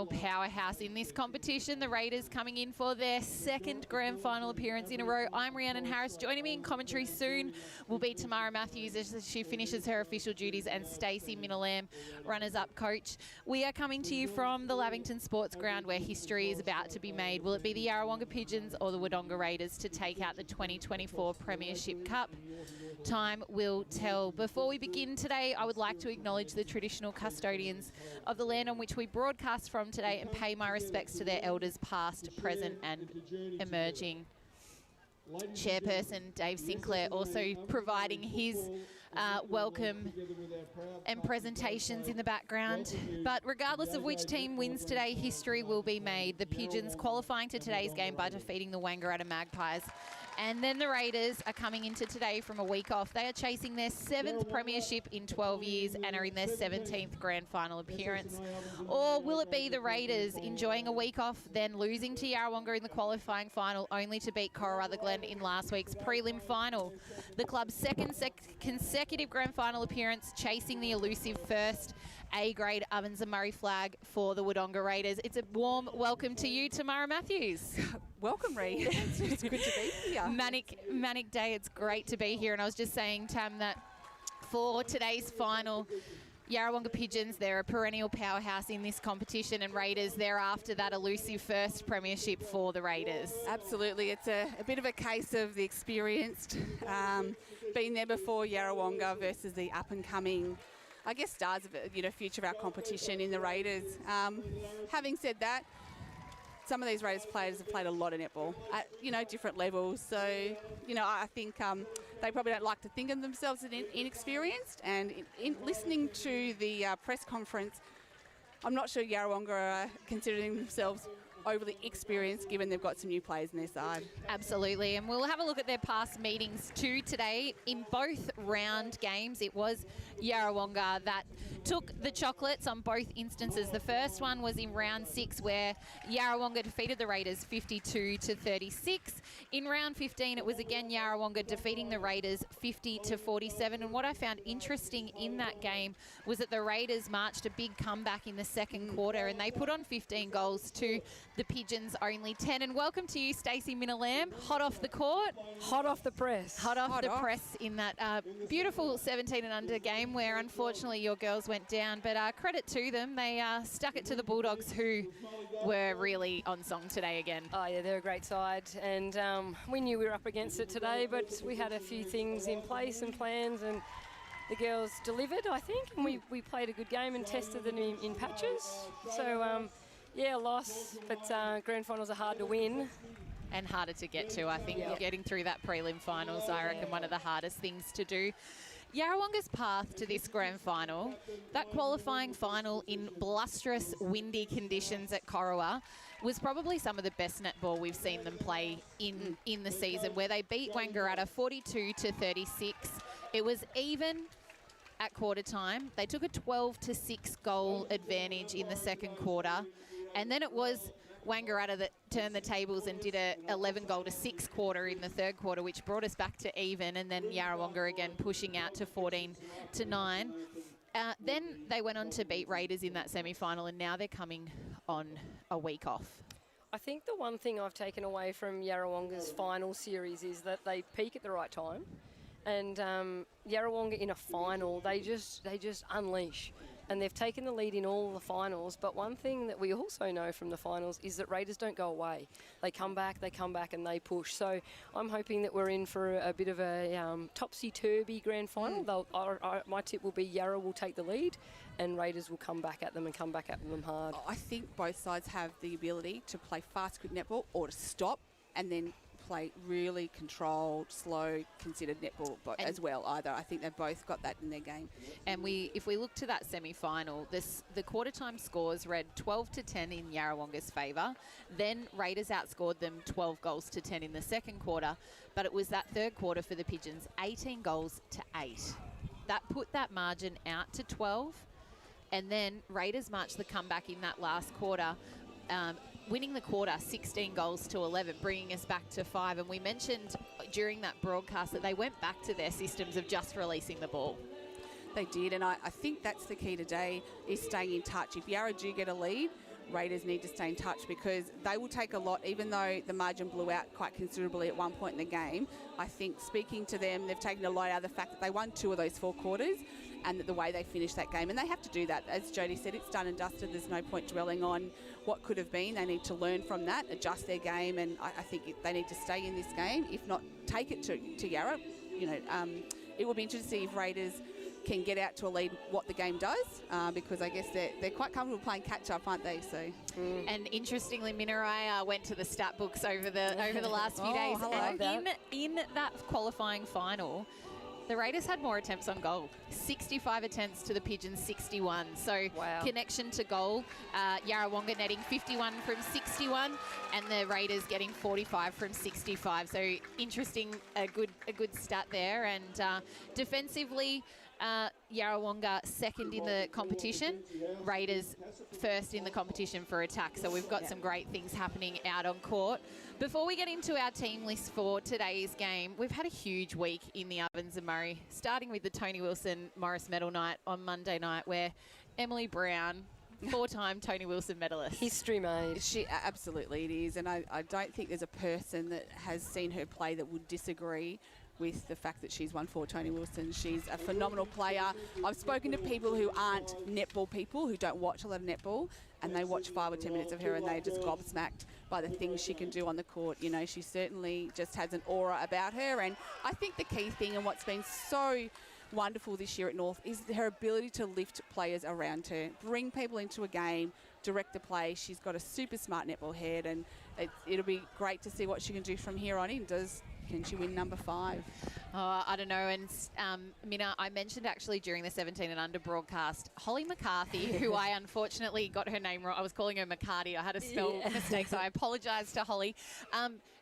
perennial powerhouse in this competition. The Raiders coming in for their second grand final appearance in a row. I'm Rhiannon Harris. Joining me in commentary soon will be Tamara Matthews as she finishes her official duties, and Stacey Minalam, runners-up coach. We are coming to you from the Lavington Sports Ground, where history is about to be made. Will it be the Yarrawonga Pigeons or the Wodonga Raiders to take out the 2024 Premiership Cup? Time will tell. Before we begin today, I would like to acknowledge the traditional custodians of the land on which we broadcast from today and pay my respects to their elders past, present and emerging. Chairperson Dave Sinclair also providing his welcome and presentations in the background. But regardless of which team wins today, history will be made. The Pigeons qualifying to today's game by defeating the Wangaratta Magpies. And then the Raiders are coming into today from a week off. They are chasing their 7th premiership in 12 years and are in their 17th grand final appearance. Or will it be the Raiders enjoying a week off, then losing to Yarrawonga in the qualifying final, only to beat Corowa Glen in last week's prelim final? The club's second consecutive grand final appearance, chasing the elusive first A-grade Ovens and Murray flag for the Wodonga Raiders. It's a warm welcome to you, Tamara Matthews. Welcome, Ree. It's good to be here. Manic day. It's great to be here. And I was just saying, Tam, that for today's final, Yarrawonga Pigeons, they're a perennial powerhouse in this competition, and Raiders, they're after that elusive first premiership for the Raiders. Absolutely. It's a bit of a case of the experienced, been there before Yarrawonga versus the up-and-coming, I guess, stars of future of our competition in the Raiders. Having said that, some of these Raiders players have played a lot of netball at different levels. So I think they probably don't like to think of themselves as inexperienced. And in listening to the press conference, I'm not sure Yarrawonga are considering themselves overly experienced, given they've got some new players on their side. Absolutely, and we'll have a look at their past meetings too today. In both round games, it was Yarrawonga that took the chocolates on both instances. The first one was in round 6, where Yarrawonga defeated the Raiders 52-36. In round 15, it was again Yarrawonga defeating the Raiders 50-47. And what I found interesting in that game was that the Raiders marched a big comeback in the second quarter, and they put on 15 goals to the Pigeons only 10. And welcome to you, Stacey Minalam, hot off the court. Hot off the press. Hot off the press in that beautiful 17 and under game where unfortunately your girls went down. But credit to them, they stuck it to the Bulldogs, who were really on song today again. Oh yeah, they're a great side, and we knew we were up against it today, but we had a few things in place and plans, and the girls delivered, I think, and we played a good game and tested them in patches. So yeah, loss, but grand finals are hard to win. And harder to get to, I think. Yeah. Getting through that prelim finals, I reckon, one of the hardest things to do. Yarrawonga's path to this grand final, that qualifying final in blusterous, windy conditions at Corowa, was probably some of the best netball we've seen them play in the season, where they beat Wangaratta 42-36. It was even at quarter time. They took a 12-6 goal advantage in the second quarter. And then it was Wangaratta that turned the tables and did a 11-6 quarter in the third quarter, which brought us back to even, and then Yarrawonga again pushing out to 14-9. Then they went on to beat Raiders in that semi-final, and now they're coming on a week off. I think the one thing I've taken away from Yarrawonga's final series is that they peak at the right time. And Yarrawonga in a final, they just unleash. And they've taken the lead in all the finals. But one thing that we also know from the finals is that Raiders don't go away. They come back, and they push. So I'm hoping that we're in for a bit of a topsy-turvy grand final. My tip will be Yarra will take the lead and Raiders will come back at them and come back at them hard. I think both sides have the ability to play fast, quick netball or to stop and then play really controlled, slow, considered netball as well either. I think they've both got that in their game. And if we look to that semi-final, the quarter time scores read 12-10 in Yarrawonga's favour. Then Raiders outscored them 12-10 in the second quarter. But it was that third quarter for the Pigeons, 18-8. That put that margin out to 12. And then Raiders marched the comeback in that last quarter, winning the quarter 16-11, bringing us back to 5. And we mentioned during that broadcast that they went back to their systems of just releasing the ball. They did, and I think that's the key today, is staying in touch. If Yarra do get a lead, Raiders need to stay in touch, because they will take a lot, even though the margin blew out quite considerably at one point in the game. I think speaking to them, they've taken a lot out of the fact that they won 2 of those 4 quarters, and that the way they finished that game. And they have to do that. As Jodie said, it's done and dusted. There's no point dwelling on what could have been. They need to learn from that, adjust their game, and I think they need to stay in this game, if not take it to Yarra. You know, it will be interesting to see if Raiders can get out to a lead, what the game does, because I guess they're quite comfortable playing catch-up, aren't they? So. And interestingly, Minarai went to the stat books over the last few days. And in that qualifying final, the Raiders had more attempts on goal. 65 attempts to the Pigeons, 61. So connection to goal, Yarrawonga netting 51 from 61, and the Raiders getting 45 from 65. So interesting, a good stat there. And defensively, Yarrawonga second in the competition, Raiders first in the competition for attack. So we've got some great things happening out on court. Before we get into our team list for today's game, we've had a huge week in the ovens of Murray, starting with the Tony Wilson Morris Medal night on Monday night, where Emily Brown, 4-time Tony Wilson medalist. History made. She absolutely it is, and I don't think there's a person that has seen her play that would disagree with the fact that she's won 4 Tony Wilson. She's a phenomenal player. I've spoken to people who aren't netball people, who don't watch a lot of netball, and they watch 5 or 10 minutes of her and they're just gobsmacked by the things she can do on the court. You know, she certainly just has an aura about her, and I think the key thing and what's been so wonderful this year at North is her ability to lift players around her, bring people into a game, direct the play. She's got a super smart netball head, and it'll be great to see what she can do from here on in. Can she win number 5? Oh, I don't know. And Minna, I mentioned actually during the 17 and under broadcast, Holly McCarthy, who I unfortunately got her name wrong. I was calling her McCarty. I had a spell mistake, so I apologise to Holly.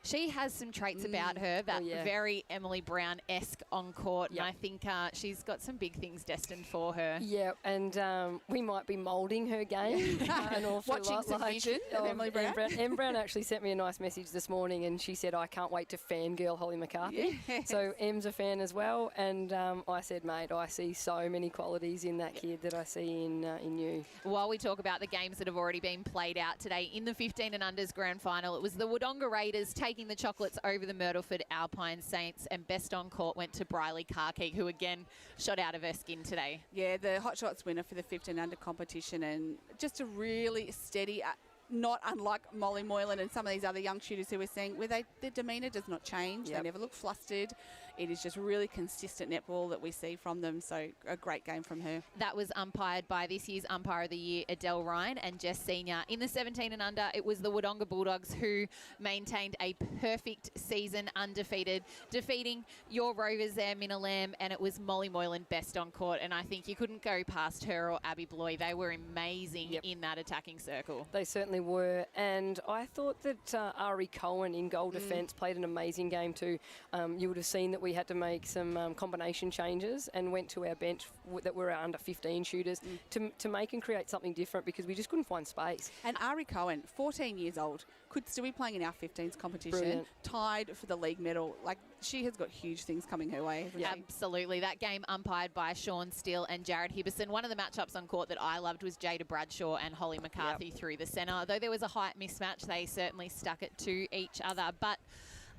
She has some traits about her that very Emily Brown-esque on court, and I think she's got some big things destined for her. Yeah, and we might be moulding her game an awful Watching lot. some vision of Emily Brown. Em Brown actually sent me a nice message this morning, and she said, I can't wait to fangirl Holly McCarthy. Yes. So Em's a fan as well, and I said, mate, I see so many qualities in that kid that I see in you. While we talk about the games that have already been played out today, in the 15 and unders grand final, it was the Wodonga Raiders taking the chocolates over the Myrtleford Alpine Saints, and best on court went to Briley Carkeek, who again shot out of her skin today. Yeah, the Hot Shots winner for the 15 under competition, and just a really steady, not unlike Molly Moylan and some of these other young shooters who we're seeing, where their demeanour does not change. They never look flustered. It is just really consistent netball that we see from them. So a great game from her. That was umpired by this year's Umpire of the Year, Adele Ryan and Jess Senior. In the 17 and under, it was the Wodonga Bulldogs who maintained a perfect season undefeated, defeating your Rovers there, Minna Lamb, and it was Molly Moylan best on court. And I think you couldn't go past her or Abby Bloy. They were amazing in that attacking circle. They certainly were. And I thought that Ari Cohen in goal defence played an amazing game too. You would have seen that we had to make some combination changes and went to our bench that were our under 15 shooters to make and create something different, because we just couldn't find space. And Ari Cohen, 14 years old, could still be playing in our 15s competition. Brilliant. Tied for the league medal. Like, she has got huge things coming her way. Absolutely. That game umpired by Sean Steele and Jared Hibberson. One of the matchups on court that I loved was Jada Bradshaw and Holly McCarthy through the centre. Though there was a height mismatch, they certainly stuck it to each other. But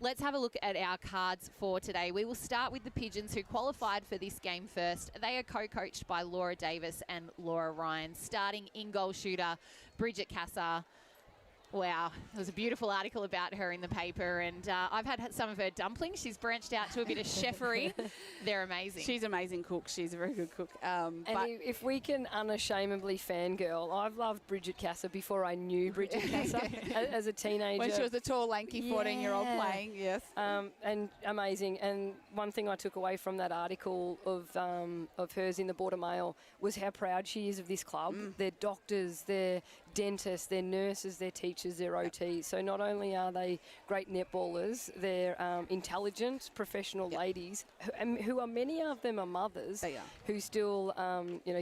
let's have a look at our cards for today. We will start with the Pigeons, who qualified for this game first. They are co-coached by Laura Davis and Laura Ryan. Starting in-goal shooter, Bridget Cassar. Wow, there was a beautiful article about her in the paper, and I've had some of her dumplings. She's branched out to a bit of chefery. They're amazing. She's an amazing cook. She's a very good cook. And if we can unashamedly fangirl, I've loved Bridget Cassar before I knew Bridget Cassar as a teenager. When she was a tall, lanky 14-year-old playing, yes. And amazing. And one thing I took away from that article of hers in the Border Mail was how proud she is of this club. Their doctors, their dentists, their nurses, their teachers, their OTs. So not only are they great netballers, they're intelligent, professional ladies, who are, many of them are mothers. They are. Who still,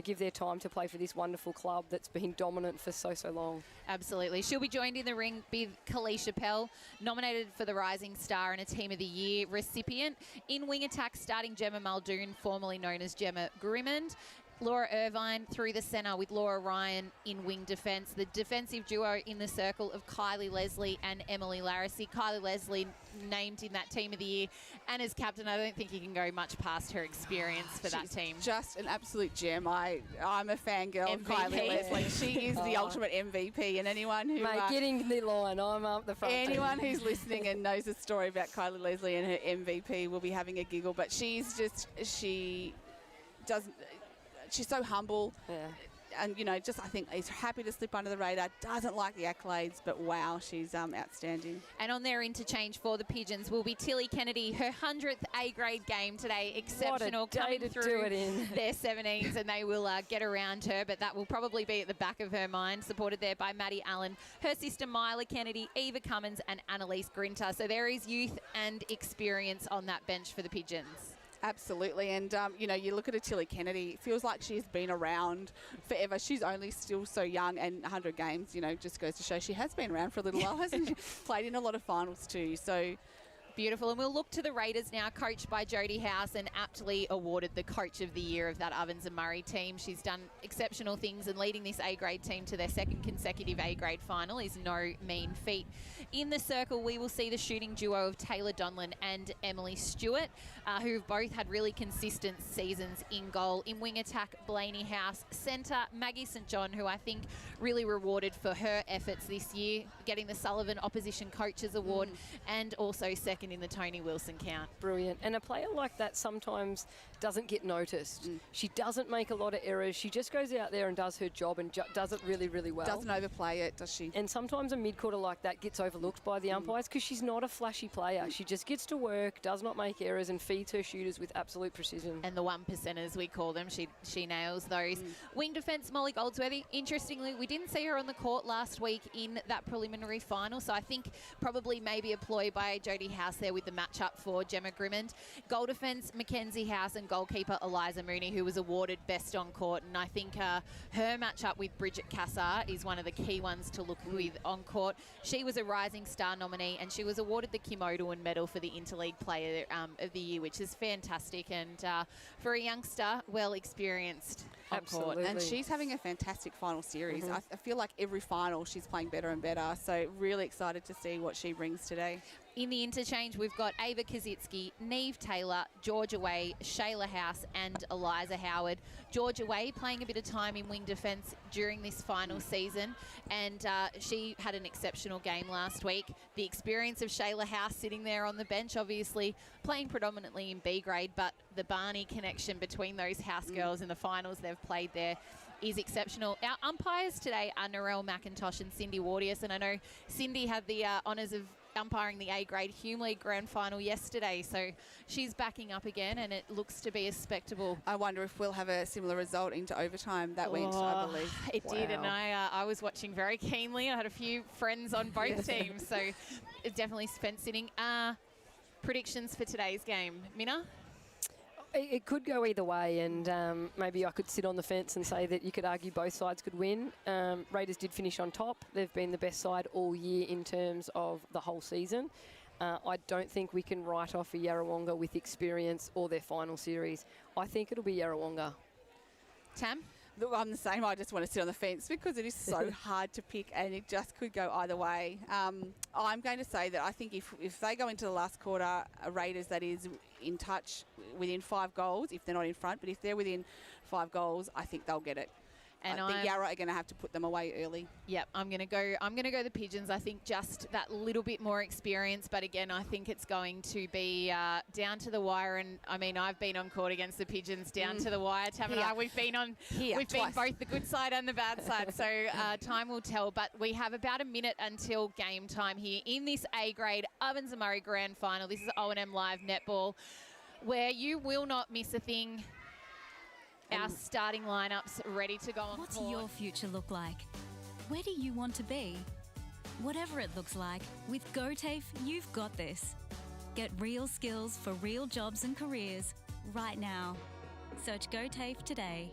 give their time to play for this wonderful club that's been dominant for so long. Absolutely. She'll be joined in the ring with Kalisha Pell, nominated for the Rising Star and a Team of the Year recipient. In wing attack, starting Gemma Muldoon, formerly known as Gemma Grimmond. Laura Irvine through the centre with Laura Ryan in wing defence. The defensive duo in the circle of Kylie Leslie and Emily Larissy. Kylie Leslie named in that Team of the Year, and as captain, I don't think you can go much past her experience for that team. Just an absolute gem. I'm a fangirl of Kylie Leslie. She is the ultimate MVP, and anyone who... Mate, getting the line, I'm up the front. Anyone who's listening and knows the story about Kylie Leslie and her MVP will be having a giggle, but she's so humble. Yeah. And, I think is happy to slip under the radar, doesn't like the accolades, but wow, she's outstanding. And on their interchange for the Pigeons will be Tilly Kennedy, her 100th A-grade game today. Exceptional, coming through their 17s, and they will get around her, but that will probably be at the back of her mind, supported there by Maddie Allen, her sister Myla Kennedy, Eva Cummins and Annalise Grinter. So there is youth and experience on that bench for the Pigeons. Absolutely, and you look at a Tilly Kennedy, it feels like she's been around forever. She's only still so young, and 100 games, just goes to show she has been around for a little while, hasn't she? Played in a lot of finals too, so... Beautiful. And we'll look to the Raiders now, coached by Jodie House and aptly awarded the Coach of the Year of that Ovens and Murray team. She's done exceptional things, and leading this A-grade team to their second consecutive A-grade final is no mean feat. In the circle, we will see the shooting duo of Taylor Donlan and Emily Stewart, who've both had really consistent seasons in goal. In wing attack, Blaney House. Centre, Maggie St John, who I think really rewarded for her efforts this year, getting the Sullivan Opposition Coaches Award, and also second in the Tony Wilson count. Brilliant. And a player like that sometimes doesn't get noticed. She doesn't make a lot of errors. She just goes out there and does her job and does it really, really well. Doesn't overplay it, does she? And sometimes a mid-quarter like that gets overlooked by the umpires because she's not a flashy player. She just gets to work, does not make errors, and feeds her shooters with absolute precision. And the 1%ers, we call them. She nails those. Wing defence, Molly Goldsworthy. Interestingly, we didn't see her on the court last week in that preliminary final, so I think probably maybe a ploy by Jodie House there with the matchup for Gemma Grimmond. Goal defence, Mackenzie House, and goalkeeper Eliza Mooney, who was awarded best on court. And I think her matchup with Bridget Cassar is one of the key ones to look with on court. She was a Rising Star nominee, and she was awarded the Kim Odwin Medal for the Interleague Player of the Year, which is fantastic. And for a youngster, well experienced on court. And she's having a fantastic final series. I feel like every final she's playing better and better. So really excited to see what she brings today. In the interchange, we've got Ava Kazitsky, Neve Taylor, Georgia Way, Shayla House and Eliza Howard. Georgia Way playing a bit of time in wing defence during this final season, and she had an exceptional game last week. The experience of Shayla House sitting there on the bench, obviously playing predominantly in B grade, but the Barney connection between those House girls in the finals they've played there is exceptional. Our umpires today are Narelle McIntosh and Cindy Wardius, and I know Cindy had the honours of umpiring the A-grade Hume League Grand Final yesterday, so she's backing up again, and it looks to be a spectacle. I wonder if we'll have a similar result into overtime. That went, I believe. It did, and I was watching very keenly. I had a few friends on both teams, so it's definitely spent sitting. Predictions for today's game, Minna? It could go either way, and maybe I could sit on the fence and say that you could argue both sides could win. Raiders did finish on top. They've been the best side all year in terms of the whole season. I don't think we can write off a Yarrawonga with experience or their final series. I think it'll be Yarrawonga. Tam? Look, I'm the same. I just want to sit on the fence because it is so hard to pick, and it just could go either way. I'm going to say that I think if they go into the last quarter, Raiders that is in touch within 5 goals, if they're not in front, but if they're within 5 goals, I think they'll get it. And I think Yarra are going to have to put them away early. Yep, I'm going to go the Pigeons. I think just that little bit more experience, but again, I think it's going to be down to the wire. And I mean, I've been on court against the Pigeons down to the wire. Tam and I, we've been both the good side and the bad side. So time will tell. But we have about a minute until game time here in this A-grade Ovens and Murray Grand Final. This is OMFNL Live Netball, where you will not miss a thing. Our starting lineups ready to go on What's court. your future look like? Where do you want to be? Whatever it looks like, with GOTAFE, you've got this. Get real skills for real jobs and careers right now. Search GOTAFE today.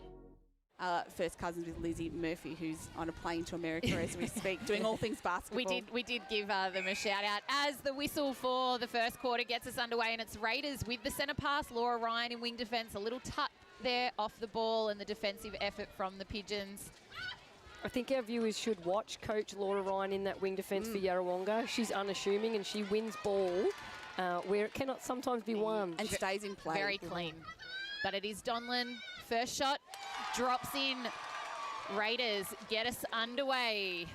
first cousins with Lizzie Murphy, who's on a plane to America as we speak, doing all things basketball. We did give them a shout out as the whistle for the first quarter gets us underway, and it's Raiders with the centre pass. Laura Ryan in wing defence, a little tut there off the ball, and the defensive effort from the Pigeons. I think our viewers should watch Coach Laura Ryan in that wing defence for Yarrawonga. She's unassuming and she wins ball where it cannot sometimes be won. And stays in play. Very clean. But it is Donlan. First shot drops in. Raiders get us underway.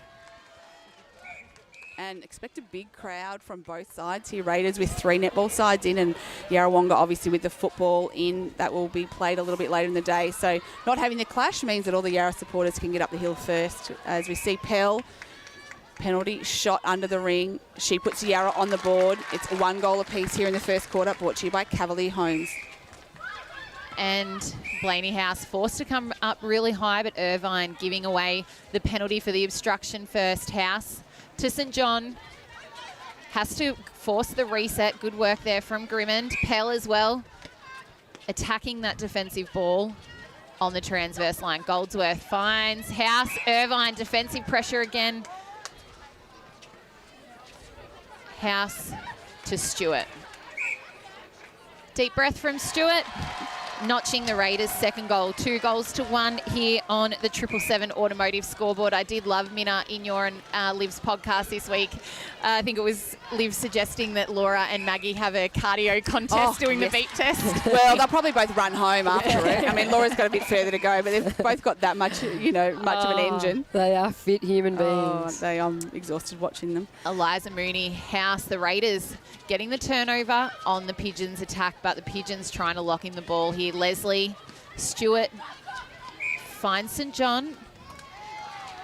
And expect a big crowd from both sides here. Raiders with 3 netball sides in, and Yarrawonga obviously with the football in. That will be played a little bit later in the day. So not having the clash means that all the Yarra supporters can get up the hill first. As we see Pell, penalty shot under the ring. She puts Yarra on the board. It's 1 goal apiece here in the first quarter, brought to you by Cavalier Homes. And Blaney House forced to come up really high, but Irvine giving away the penalty for the obstruction first. House to St John. Has to force the reset. Good work there from Grimmond. Pell as well, attacking that defensive ball on the transverse line. Goldsworth finds House. Irvine, defensive pressure again. House to Stewart. Deep breath from Stewart. Notching the Raiders' second goal. 2-1 here on the 777 Automotive scoreboard. I did love Minna in your and Liv's podcast this week. I think it was Liv suggesting that Laura and Maggie have a cardio contest doing the beat test. Well, they'll probably both run home after it. I mean, Laura's got a bit further to go, but they've both got that much, much of an engine. They are fit human beings. I'm exhausted watching them. Eliza Mooney, House, the Raiders getting the turnover on the Pigeons attack, but the Pigeons trying to lock in the ball here. Leslie, Stewart finds St John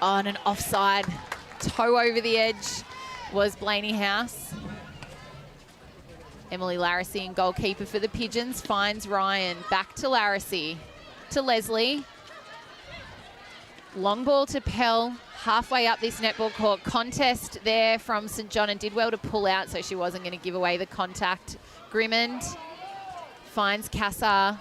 on an offside. Toe over the edge was Blaney House. Emily Larissy, goalkeeper for the Pigeons, finds Ryan. Back to Larissy, to Leslie. Long ball to Pell, halfway up this netball court. Contest there from St John, and did well to pull out, so she wasn't going to give away the contact. Grimmond finds Cassar.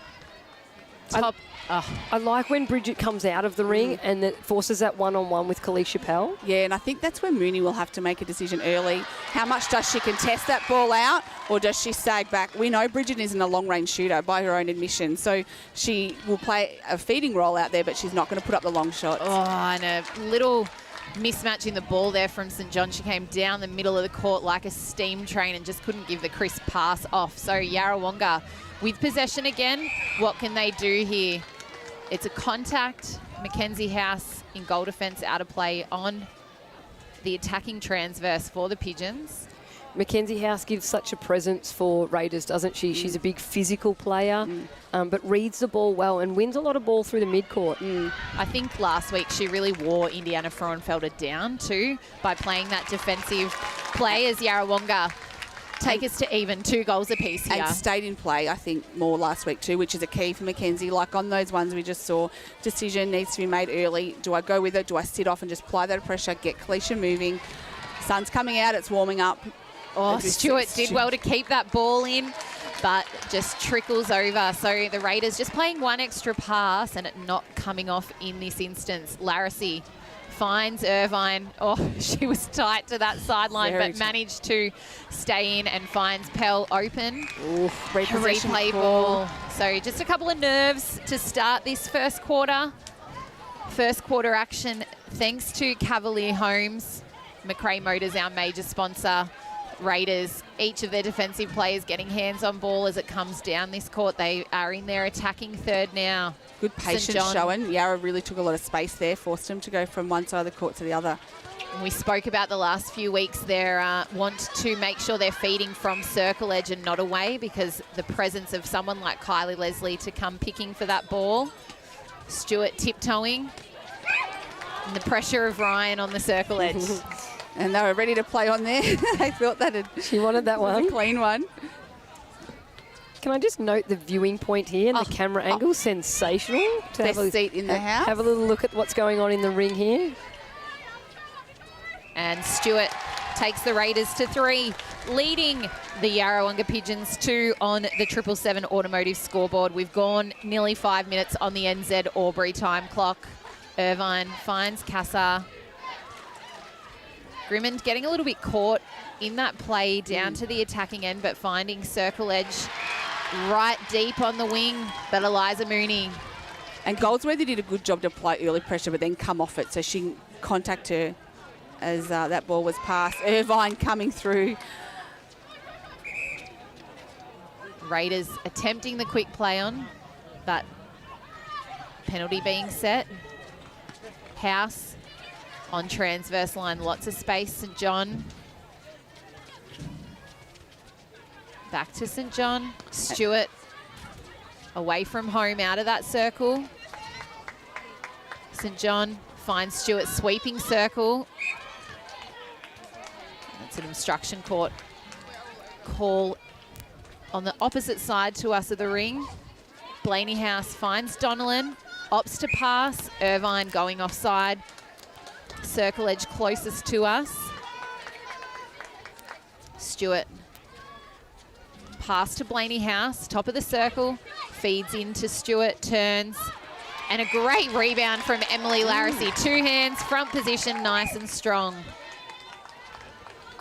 Top. I like when Bridget comes out of the ring and it forces that one-on-one with Kalisha Pell. Yeah, and I think that's where Mooney will have to make a decision early. How much does she contest that ball out, or does she sag back? We know Bridget isn't a long-range shooter by her own admission, so she will play a feeding role out there, but she's not going to put up the long shots. Oh, and a little mismatch in the ball there from St John. She came down the middle of the court like a steam train and just couldn't give the crisp pass off. So Yarrawonga with possession again. What can they do here? It's a contact. Mackenzie House in goal defence, out of play on the attacking transverse for the Pigeons. Mackenzie House gives such a presence for Raiders, doesn't she? She's a big physical player, but reads the ball well and wins a lot of ball through the midcourt. I think last week she really wore Indiana Frauenfelder down too by playing that defensive play as Yarrawonga take us to even 2 goals apiece here. And stayed in play, I think, more last week too, which is a key for Mackenzie. Like on those ones we just saw, decision needs to be made early. Do I go with it? Do I sit off and just apply that pressure, get Kalisha moving? Sun's coming out, it's warming up. Oh, Stewart did well to keep that ball in, but just trickles over. So the Raiders just playing one extra pass and it not coming off in this instance. Larissy finds Irvine. Oh, she was tight to that sideline, but managed to stay in and finds Pell open. Replay ball. So just a couple of nerves to start this first quarter. First quarter action thanks to Cavalier Homes. McRae Motors, our major sponsor. Raiders, each of their defensive players getting hands on ball as it comes down this court. They are in their attacking third now. Good patience showing. Yarra really took a lot of space there, forced them to go from one side of the court to the other. We spoke about the last few weeks, their want to make sure they're feeding from circle edge and not away, because the presence of someone like Kylie Leslie to come picking for that ball. Stewart tiptoeing. And the pressure of Ryan on the circle edge. And they were ready to play on there. They thought that she wanted that one. A clean one. Can I just note the viewing point here and the camera angle? Sensational. Best seat in the house. Have a little look at what's going on in the ring here. And Stewart takes the Raiders to 3. leading the Yarrawonga Pigeons 2 on the 777 automotive scoreboard. We've gone nearly 5 minutes on the NZ Albury time clock. Irvine finds Cassar. Grimmond getting a little bit caught in that play down to the attacking end, but finding circle edge right deep on the wing. But Eliza Mooney. And Goldsworthy did a good job to apply early pressure, but then come off it so she can contact her as that ball was passed. Irvine coming through. Raiders attempting the quick play on, but penalty being set. House on transverse line, lots of space. St John. Back to St John. Stewart away from home, out of that circle. St John finds Stewart sweeping circle. That's an obstruction court call on the opposite side to us of the ring. Blaney House finds Donnellan, opts to pass. Irvine going offside. Circle edge closest to us. Stewart. Pass to Blaney House, top of the circle. Feeds into Stewart, turns. And a great rebound from Emily Larissy. Two hands, front position, nice and strong.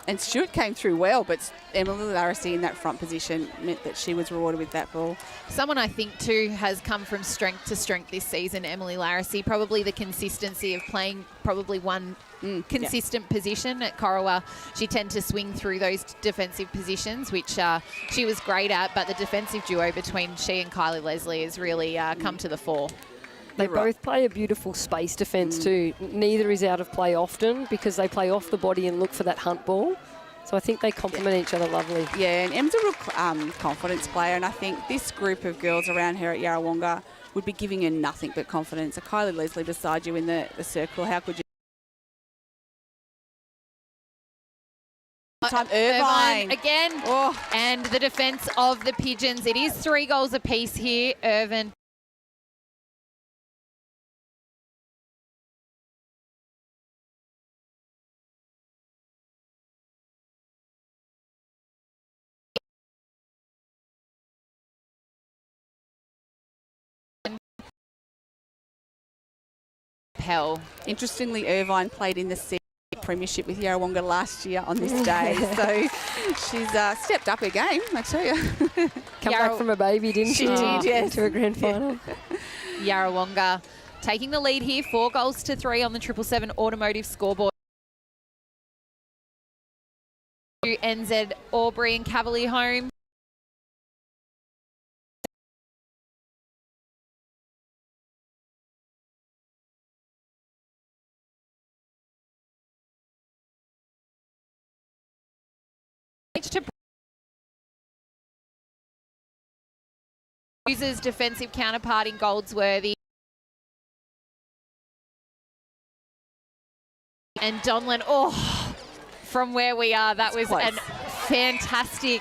And Stewart came through well, but Emily Larissy in that front position meant that she was rewarded with that ball. Someone I think too has come from strength to strength this season, Emily Larissy. Probably the consistency of playing probably one consistent position at Corowa. She tended to swing through those defensive positions, which she was great at, but the defensive duo between she and Kylie Leslie has really come to the fore. They both play a beautiful space defence too. Neither is out of play often because they play off the body and look for that hunt ball. So I think they complement each other lovely. Yeah, and Em's a real confidence player, and I think this group of girls around her at Yarrawonga would be giving her nothing but confidence. A Kylie Leslie beside you in the circle, how could you? Time Irvine again, and the defence of the Pigeons. It is 3 goals apiece here, Irvine. Hell. Interestingly, Irvine played in the premiership with Yarrawonga last year on this day, so she's stepped up her game, I tell you. Come back from a baby, didn't she? She did, yes. To a grand final. Yarrawonga taking the lead here, 4 goals to 3 on the 777 automotive scoreboard. NZ Albury and Cavalier home. Uses defensive counterpart in Goldsworthy. And Donlan, from where we are, that was a fantastic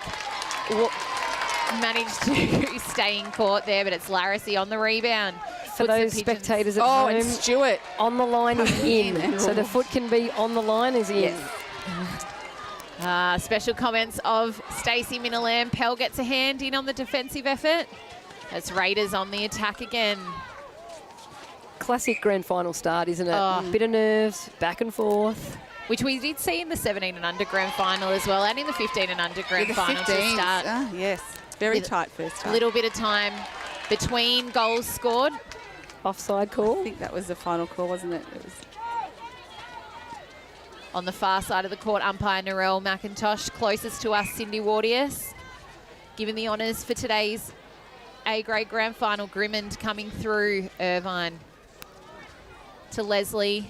managed to stay in court there, but it's Larissy on the rebound. For those spectators at home, and Stewart on the line is in. So the foot can be on the line is in. Yes. Special comments of Stacey Minalam. Pell gets a hand in on the defensive effort. As Raiders on the attack again. Classic grand final start, isn't it? Bit of nerves, back and forth. Which we did see in the 17 and under grand final as well, and in the 15 and under grand final to start. Yes, very tight first half. A little bit of time between goals scored. Offside call. I think that was the final call, wasn't it? It was. On the far side of the court, umpire Narelle McIntosh. Closest to us, Cindy Wardius. Given the honours for today's A-grade grand final. Grimmond coming through. Irvine to Leslie.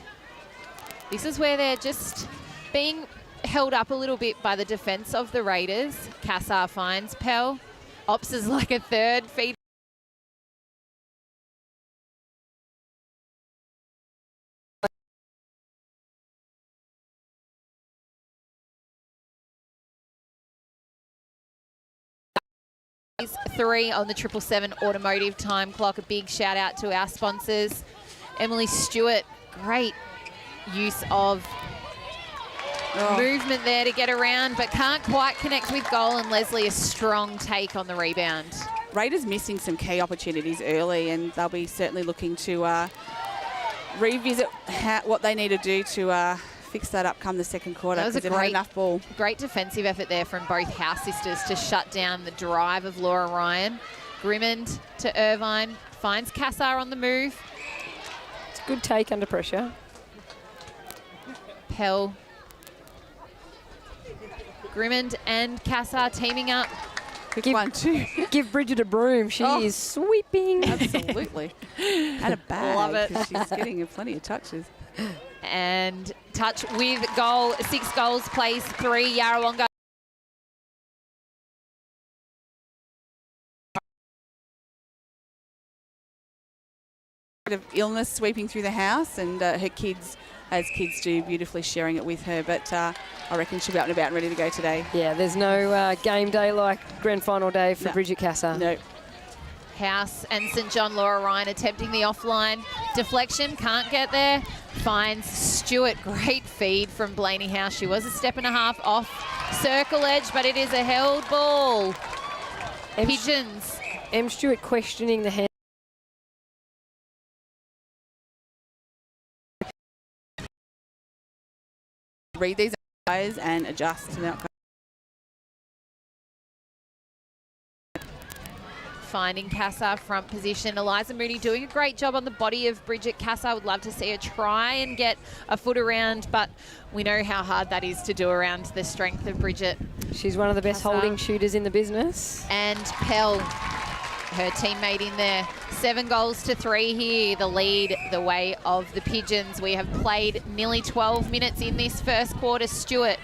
This is where they're just being held up a little bit by the defence of the Raiders. Cassar finds Pell. Ops is like a third feed. Three on the 777 automotive time clock. A big shout out to our sponsors. Emily Stewart, great use of movement there to get around, but can't quite connect with goal, and Leslie a strong take on the rebound. Raiders missing some key opportunities early, and they'll be certainly looking to revisit what they need to do to fix that up come the second quarter. That was a great, had enough ball. Great defensive effort there from both house sisters to shut down the drive of Laura Ryan. Grimmond to Irvine, finds Cassar on the move. It's a good take under pressure. Pell. Grimmond and Cassar teaming up. Quick one, too. Give Bridget a broom. She is sweeping. Absolutely. And a bag. Love it. She's getting plenty of touches. And touch with goal. 6 goals, plays 3. Yarrawonga. Bit of illness sweeping through the house, and her kids, as kids do, beautifully sharing it with her. But I reckon she'll be out and about and ready to go today. Yeah, there's no game day like grand final day for Bridget Cassar. No. House and St John. Laura Ryan attempting the offline deflection, can't get there. Finds Stewart. Great feed from Blaney House. She was a step and a half off circle edge, but it is a held ball. Pigeons. M. Stewart questioning the hand. Read these eyes and adjust to that. Finding Cassar front position. Eliza Mooney doing a great job on the body of Bridget Cassar. Would love to see her try and get a foot around, but we know how hard that is to do around the strength of Bridget. She's one of the best holding shooters in the business. And Pell, her teammate in there. 7 goals to 3 here. The lead the way of the Pigeons. We have played nearly 12 minutes in this first quarter. Stewart,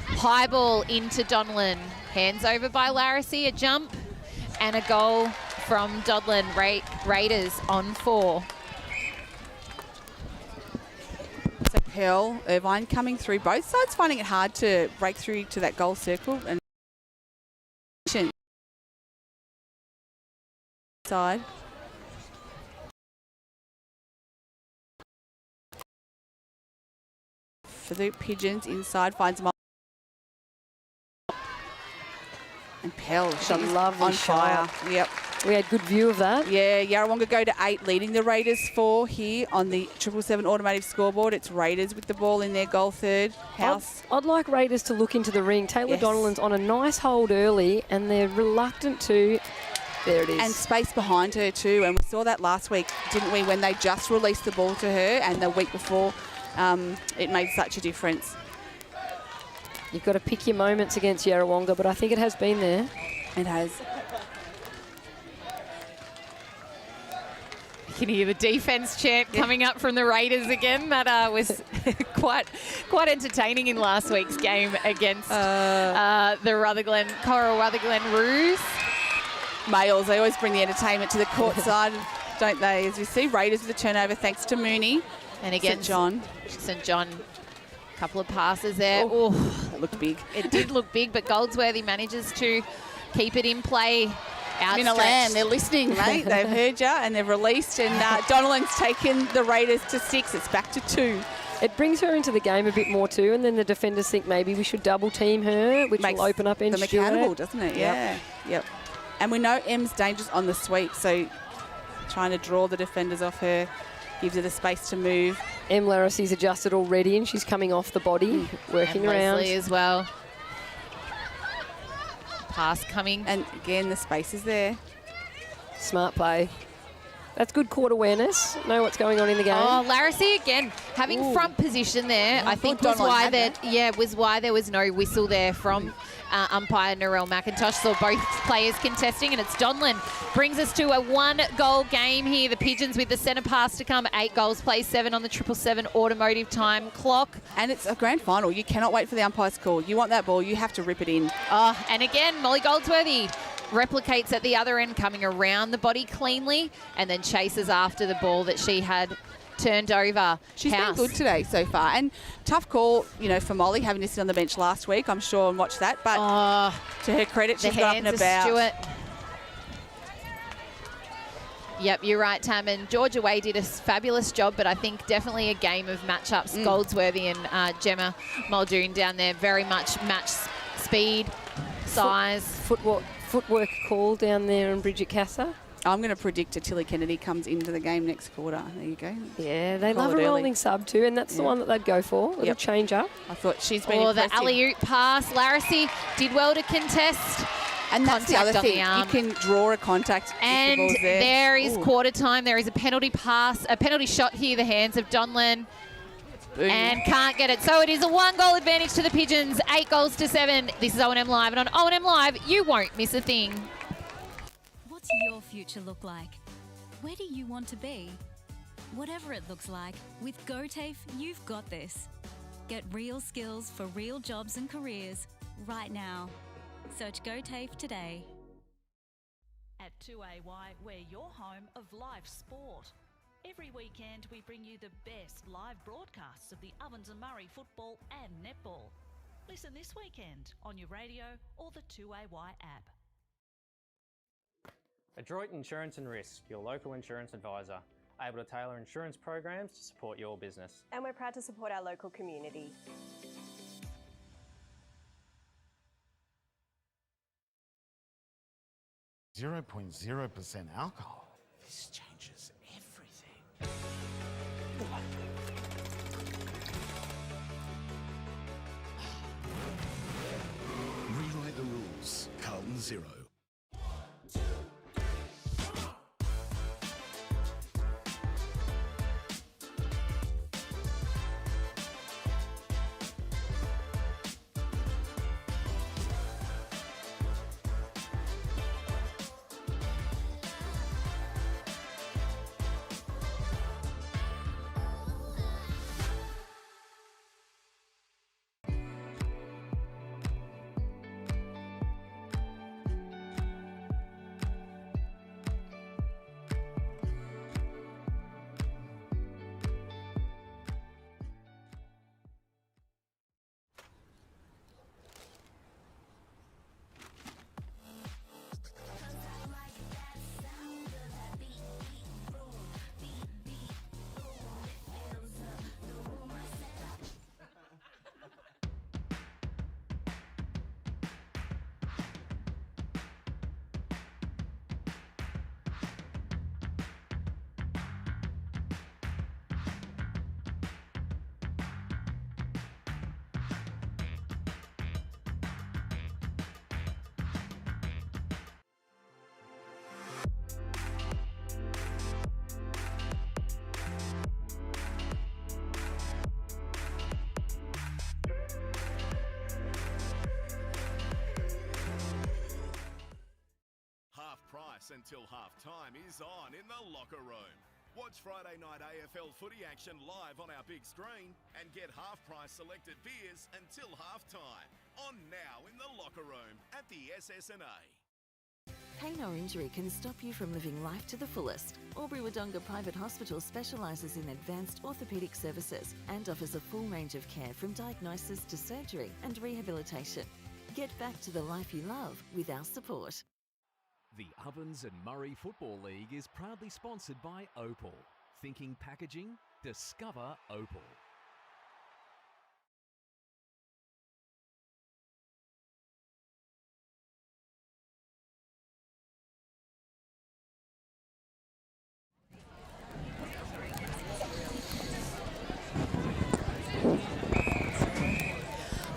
high ball into Donlan. Hands over by Larissy, a jump and a goal from Dodlin. Raiders on 4. So Pell, Irvine coming through. Both sides finding it hard to break through to that goal circle. And side. For the Pigeons, inside finds Molly. And Pell, she's on fire. Yep. We had good view of that. Yeah, Yarrawonga go to 8, leading the Raiders 4 here on the 777 automotive scoreboard. It's Raiders with the ball in their goal third. House. I'd like Raiders to look into the ring. Taylor Donnellan's on a nice hold early, and they're reluctant to. There it is. And space behind her too. And we saw that last week, didn't we, when they just released the ball to her, and the week before it made such a difference. You've got to pick your moments against Yarrawonga, but I think it has been there. It has. You can hear the defence chant coming up from the Raiders again. That was quite entertaining in last week's game against the Coral Rutherglen Roos. Males, they always bring the entertainment to the court side, don't they? As we see, Raiders with a turnover thanks to Mooney. And again, St John, a couple of passes there. Oh, that looked big. It did look big, but Goldsworthy manages to keep it in play. Land, they're listening, mate. They've heard you and they've released, and Donnellan's taken the Raiders to 6. It's back to 2. It brings her into the game a bit more too, and then the defenders think maybe we should double team her, which will open up them accountable, doesn't it? Yeah. Yep. And we know Em's dangerous on the sweep, so trying to draw the defenders off her gives her the space to move. Em Larissy's adjusted already, and she's coming off the body, working and around. Leslie as well. Pass coming. And again, the space is there. Smart play. That's good court awareness. Know what's going on in the game. Oh, Larissy again having front position there. I think was why there was no whistle there from umpire Narelle McIntosh. Saw both players contesting, and it's Donlan brings us to a 1-goal game here. The Pigeons with the centre pass to come. 8 goals, plays 7 on the 777 automotive time clock. And it's a grand final. You cannot wait for the umpire's call. You want that ball, you have to rip it in. Oh, and again, Molly Goldsworthy replicates at the other end, coming around the body cleanly, and then chases after the ball that she had turned over. She's been good today so far, and tough call, for Molly having to sit on the bench last week, I'm sure, and watch that. But to her credit, she's got up and about. Stewart. Yep, you're right, Tam. And Georgia Way did a fabulous job, but I think definitely a game of matchups. Goldsworthy and Gemma Muldoon down there, very much match speed, size. Footwork call down there in Bridget Casser. I'm going to predict Tilly Kennedy comes into the game next quarter. There you go. Yeah, they Call love it a early. rolling sub too, and that's the one that they'd go for. It'll change up. I thought she's been Or the impressive. alley-oop pass. Larissy did well to contest. And that's the other Contact on thing. the arm. You can draw a contact And if the ball's there. there is Ooh. quarter time. There is a penalty pass, a penalty shot here, the hands of Donlan. Boom. And can't get it. So it is a 1-goal advantage to the Pigeons, 8-7. This is O&M Live. And on O&M Live, you won't miss a thing. What's your future look like? Where do you want to be? Whatever it looks like, with GOTAFE, you've got this. Get real skills for real jobs and careers right now. Search GOTAFE today. At 2AY, we're your home of live sport. Every weekend we bring you the best live broadcasts of the Ovens and Murray football and netball. Listen this weekend on your radio or the 2AY app. Adroit Insurance and Risk, your local insurance advisor, able to tailor insurance programs to support your business. And we're proud to support our local community. Zero 0.0% alcohol. This changes everything. Rewrite the rules. Carlton Zero. Until half-time is on in the locker room. Watch Friday night AFL footy action live on our big screen and get half-price selected beers until half-time. On now in the locker room at the SSNA. Pain or injury can stop you from living life to the fullest. Wodonga Private Hospital specialises in advanced orthopaedic services and offers a full range of care from diagnosis to surgery and rehabilitation. Get back to the life you love with our support. The Ovens and Murray Football League is proudly sponsored by Opal. Thinking packaging? Discover Opal.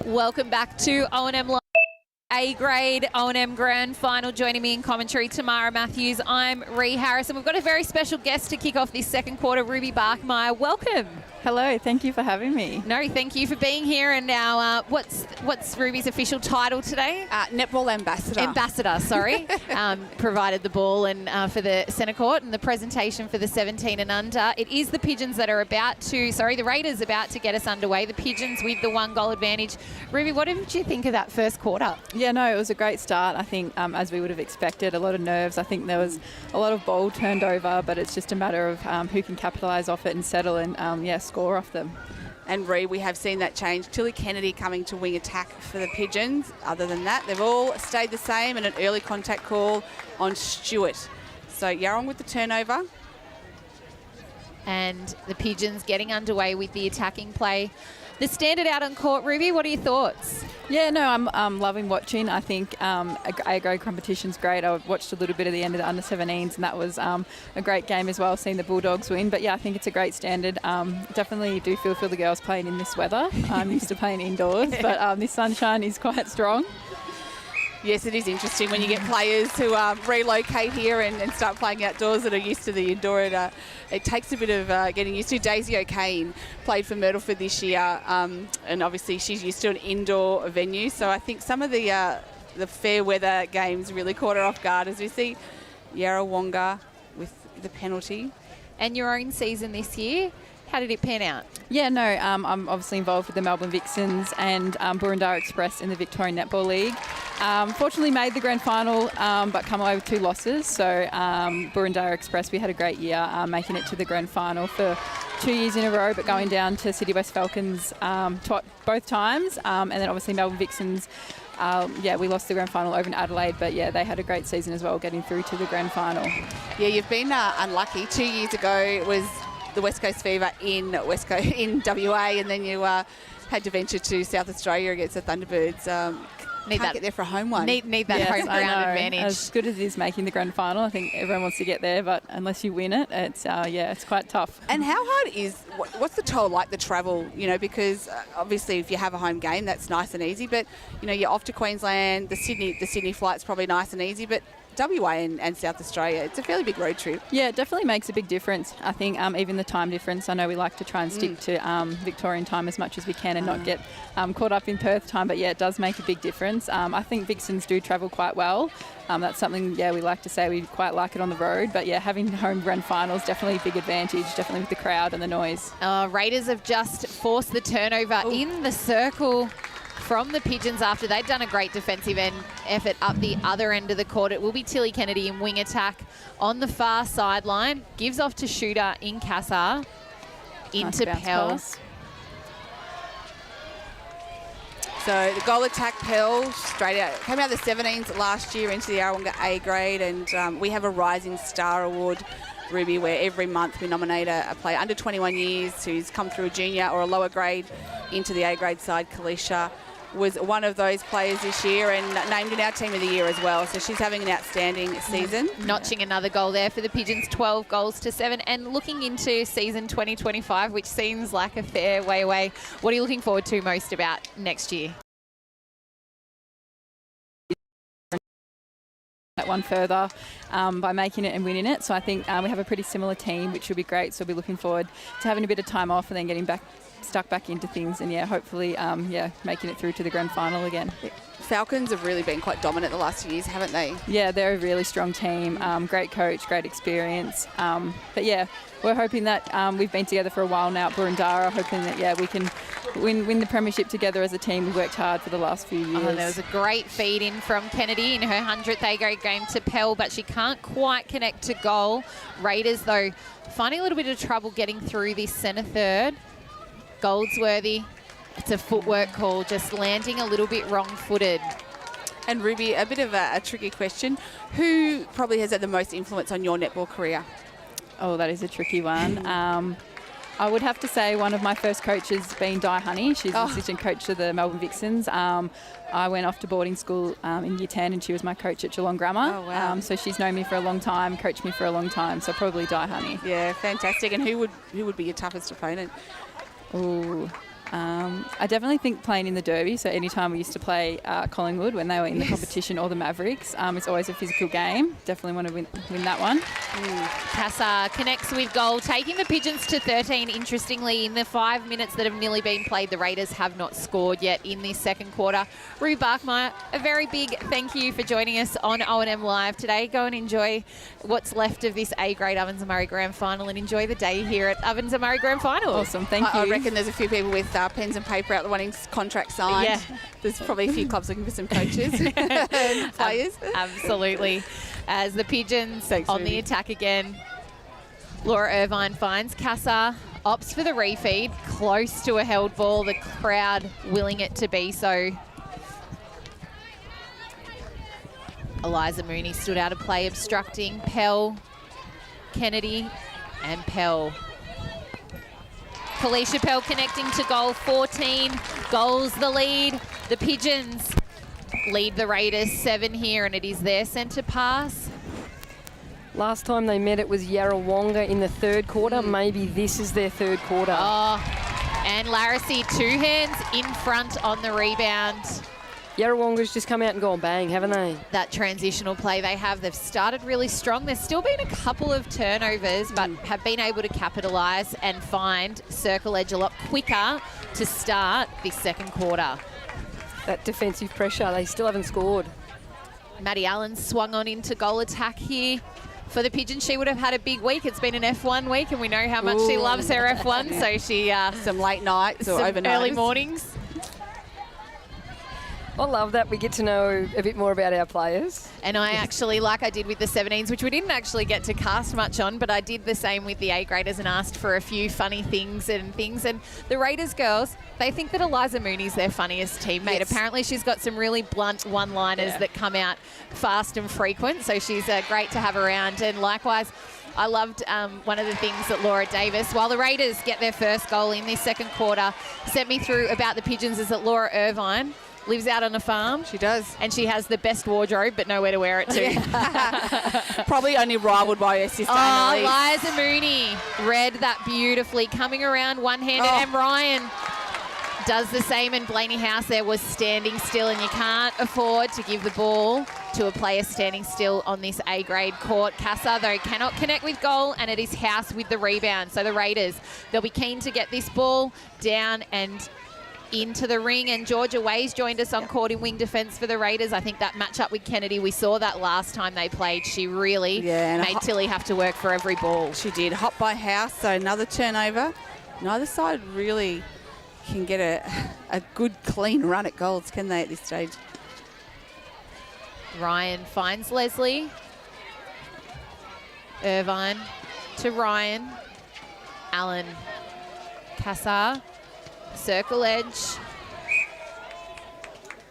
Welcome back to O&M Live. A-grade O&M Grand Final. Joining me in commentary, Tamara Matthews. I'm Ree Harris, and we've got a very special guest to kick off this second quarter, Ruby Barkmeyer. Welcome. Hello, thank you for having me. No, thank you for being here. And now, what's Ruby's official title today? Netball Ambassador. Ambassador, sorry. Provided the ball and for the centre court and the presentation for the 17 and under. It is the Pigeons that are the Raiders about to get us underway. The Pigeons with the 1-goal advantage. Ruby, what did you think of that first quarter? Yeah, no, it was a great start. I think, as we would have expected, a lot of nerves. I think there was a lot of ball turned over, but it's just a matter of who can capitalise off it and settle and, score off them. And Ree, we have seen that change. Tilly Kennedy coming to wing attack for the Pigeons. Other than that, they've all stayed the same, and an early contact call on Stewart. So Yarrawonga with the turnover. And the Pigeons getting underway with the attacking play. The standard out on court, Ruby, what are your thoughts? Yeah, no, I'm loving watching. I think A-grade competition's great. I watched a little bit of the end of the under-17s, and that was a great game as well, seeing the Bulldogs win. But, yeah, I think it's a great standard. Definitely do feel for the girls playing in this weather. I'm used to playing indoors, but this sunshine is quite strong. Yes, it is interesting when you get players who relocate here and start playing outdoors that are used to the indoor. It takes a bit of getting used to. Daisy O'Kane played for Myrtleford this year, and obviously she's used to an indoor venue. So I think some of the fair weather games really caught her off guard, as we see Yarrawonga with the penalty. And your own season this year, how did it pan out? Yeah, no, I'm obviously involved with the Melbourne Vixens and Burundara Express in the Victorian Netball League. Fortunately made the grand final, but come away with 2 losses. So Burundara Express, we had a great year, making it to the grand final for 2 years in a row, but going down to City West Falcons both times. And then obviously Melbourne Vixens, we lost the grand final over in Adelaide, but yeah, they had a great season as well, getting through to the grand final. Yeah, you've been unlucky. 2 years ago it was the West Coast Fever in WA, and then you had to venture to South Australia against the Thunderbirds. Can't get there for a home one. Need that home ground advantage. As good as it is making the grand final, I think everyone wants to get there, but unless you win it, it's quite tough. And how hard is, what's the toll like, the travel, because obviously if you have a home game, that's nice and easy, but, you're off to Queensland, the Sydney flight's probably nice and easy, but WA and South Australia, it's a fairly big road trip. Yeah, it definitely makes a big difference. I think even the time difference, I know we like to try and stick to Victorian time as much as we can and not get caught up in Perth time, but yeah, it does make a big difference. I think Vixens do travel quite well. That's something, we like to say we quite like it on the road, but yeah, having home grand finals, definitely a big advantage, definitely with the crowd and the noise. Raiders have just forced the turnover in the circle from the Pigeons after they'd done a great defensive effort up the other end of the court. It will be Tilly Kennedy in wing attack on the far sideline. Gives off to shooter in Cassar. Into Pell. So the goal attack, Pell, straight out. Came out of the 17s last year into the Yarrawonga A grade, and we have a Rising Star Award, Ruby, where every month we nominate a player under 21 years who's come through a junior or a lower grade into the A grade side. Kalisha was one of those players this year and named in our team of the year as well. So she's having an outstanding season. Notching another goal there for the Pigeons, 12 goals to 7. And looking into season 2025, which seems like a fair way away, what are you looking forward to most about next year? That one further by making it and winning it. So I think we have a pretty similar team, which will be great. So we'll be looking forward to having a bit of time off and then getting stuck back into things, and hopefully making it through to the grand final again. Falcons have really been quite dominant the last few years, haven't they? Yeah, they're a really strong team. Great coach, great experience. But yeah, we're hoping that we've been together for a while now at Burundara, hoping that we can win the premiership together as a team. We've worked hard for the last few years. There was a great feed in from Kennedy in her 100th A-grade game to Pell, but she can't quite connect to goal. Raiders, though, finding a little bit of trouble getting through this centre third. Goldsworthy, it's a footwork call, just landing a little bit wrong-footed. And Ruby, a bit of a tricky question. Who probably has had the most influence on your netball career? Oh, that is a tricky one. I would have to say one of my first coaches being Di Honey. She's the assistant coach of the Melbourne Vixens. I went off to boarding school in year 10 and she was my coach at Geelong Grammar. Oh, wow. So she's known me for a long time, coached me for a long time, so probably Di Honey. Yeah, fantastic. And who would be your toughest opponent? Ooh. I definitely think playing in the Derby, so anytime we used to play Collingwood when they were in the competition, or the Mavericks, it's always a physical game. Definitely want to win that one. Cassar connects with goal, taking the Pigeons to 13. Interestingly, in the 5 minutes that have nearly been played, the Raiders have not scored yet in this second quarter. Rue Barkmeyer, a very big thank you for joining us on O&M Live today. Go and enjoy what's left of this A-grade Ovens and Murray Grand Final and enjoy the day here at Ovens and Murray Grand Final. Awesome, thank you. I reckon there's a few people with pens and paper out there wanting contracts signed. Yeah. There's probably a few clubs looking for some coaches and players. Absolutely. As the Pigeons on the attack again, Laura Irvine finds Cassar, opts for the refeed, close to a held ball, the crowd willing it to be so. Eliza Mooney stood out of play, obstructing. Pell, Kennedy, and Pell. Felicia Pell connecting to goal. 14 goals the lead. The Pigeons lead the Raiders 7 here, and it is their centre pass. Last time they met, it was Yarrawonga in the third quarter. Maybe this is their third quarter. Oh, and Larissy, 2 hands in front on the rebound. Yarrawonga's just come out and gone bang, haven't they? That transitional play they have, they've started really strong. There's still been a couple of turnovers, but have been able to capitalise and find circle edge a lot quicker to start this second quarter. That defensive pressure, they still haven't scored. Maddie Allen swung on into goal attack here. For the Pigeons, she would have had a big week. It's been an F1 week, and we know how much she loves her F1, so she... some late nights or some overnights. early mornings. I love that we get to know a bit more about our players. And I actually, like I did with the 17s, which we didn't actually get to cast much on, but I did the same with the A graders and asked for a few funny things. And the Raiders girls, they think that Eliza Mooney's their funniest teammate. Yes. Apparently she's got some really blunt one-liners that come out fast and frequent, so she's great to have around. And likewise, I loved one of the things that Laura Davis, while the Raiders get their first goal in this second quarter, sent me through about the Pigeons, is that Laura Irvine lives out on a farm. She does. And she has the best wardrobe, but nowhere to wear it to. Probably only rivaled by her sister. Liza Mooney read that beautifully, coming around one-handed, and Ryan does the same, and Blaney House there was standing still, and you can't afford to give the ball to a player standing still on this A-grade court. Casa, though, cannot connect with goal, and it is House with the rebound. So the Raiders, they'll be keen to get this ball down and into the ring, and Georgia Ways joined us on court in wing defence for the Raiders. I think that matchup with Kennedy, we saw that last time they played. She really made Tilly have to work for every ball. She did. Hot by House, so another turnover. Neither side really can get a good, clean run at goals, can they, at this stage? Ryan finds Leslie. Irvine to Ryan. Allen. Cassar. Circle edge.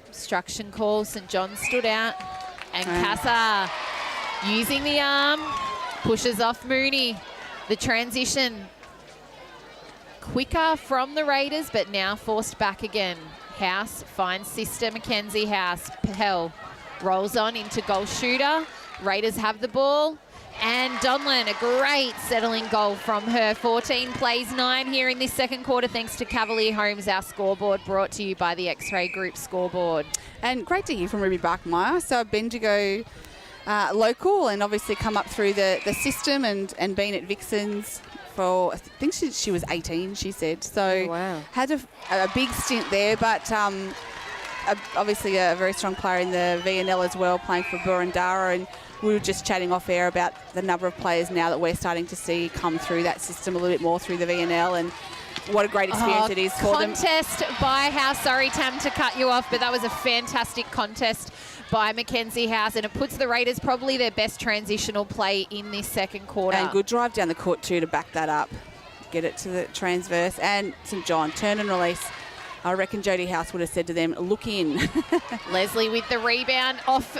Obstruction call. St. John stood out. And Cassar using the arm. Pushes off Mooney. The transition quicker from the Raiders, but now forced back again. House finds sister Mackenzie House. Pell rolls on into goal shooter. Raiders have the ball. And Donlan, a great settling goal from her. 14 plays 9 here in this second quarter, thanks to Cavalier Homes, our scoreboard, brought to you by the X-Ray Group scoreboard. And great to hear from Ruby Bachmeyer. So a Bendigo local, and obviously come up through the system and been at Vixens for, I think she was 18, she said. So had a big stint there, but obviously a very strong player in the VNL as well, playing for Burundara. And we were just chatting off air about the number of players now that we're starting to see come through that system a little bit more through the VNL, and what a great experience it is for them. Contest by House. Sorry, Tam, to cut you off, but that was a fantastic contest by Mackenzie House, and it puts the Raiders probably their best transitional play in this second quarter. And good drive down the court too to back that up. Get it to the transverse. And St. John, turn and release. I reckon Jodie House would have said to them, look in. Leslie with the rebound, off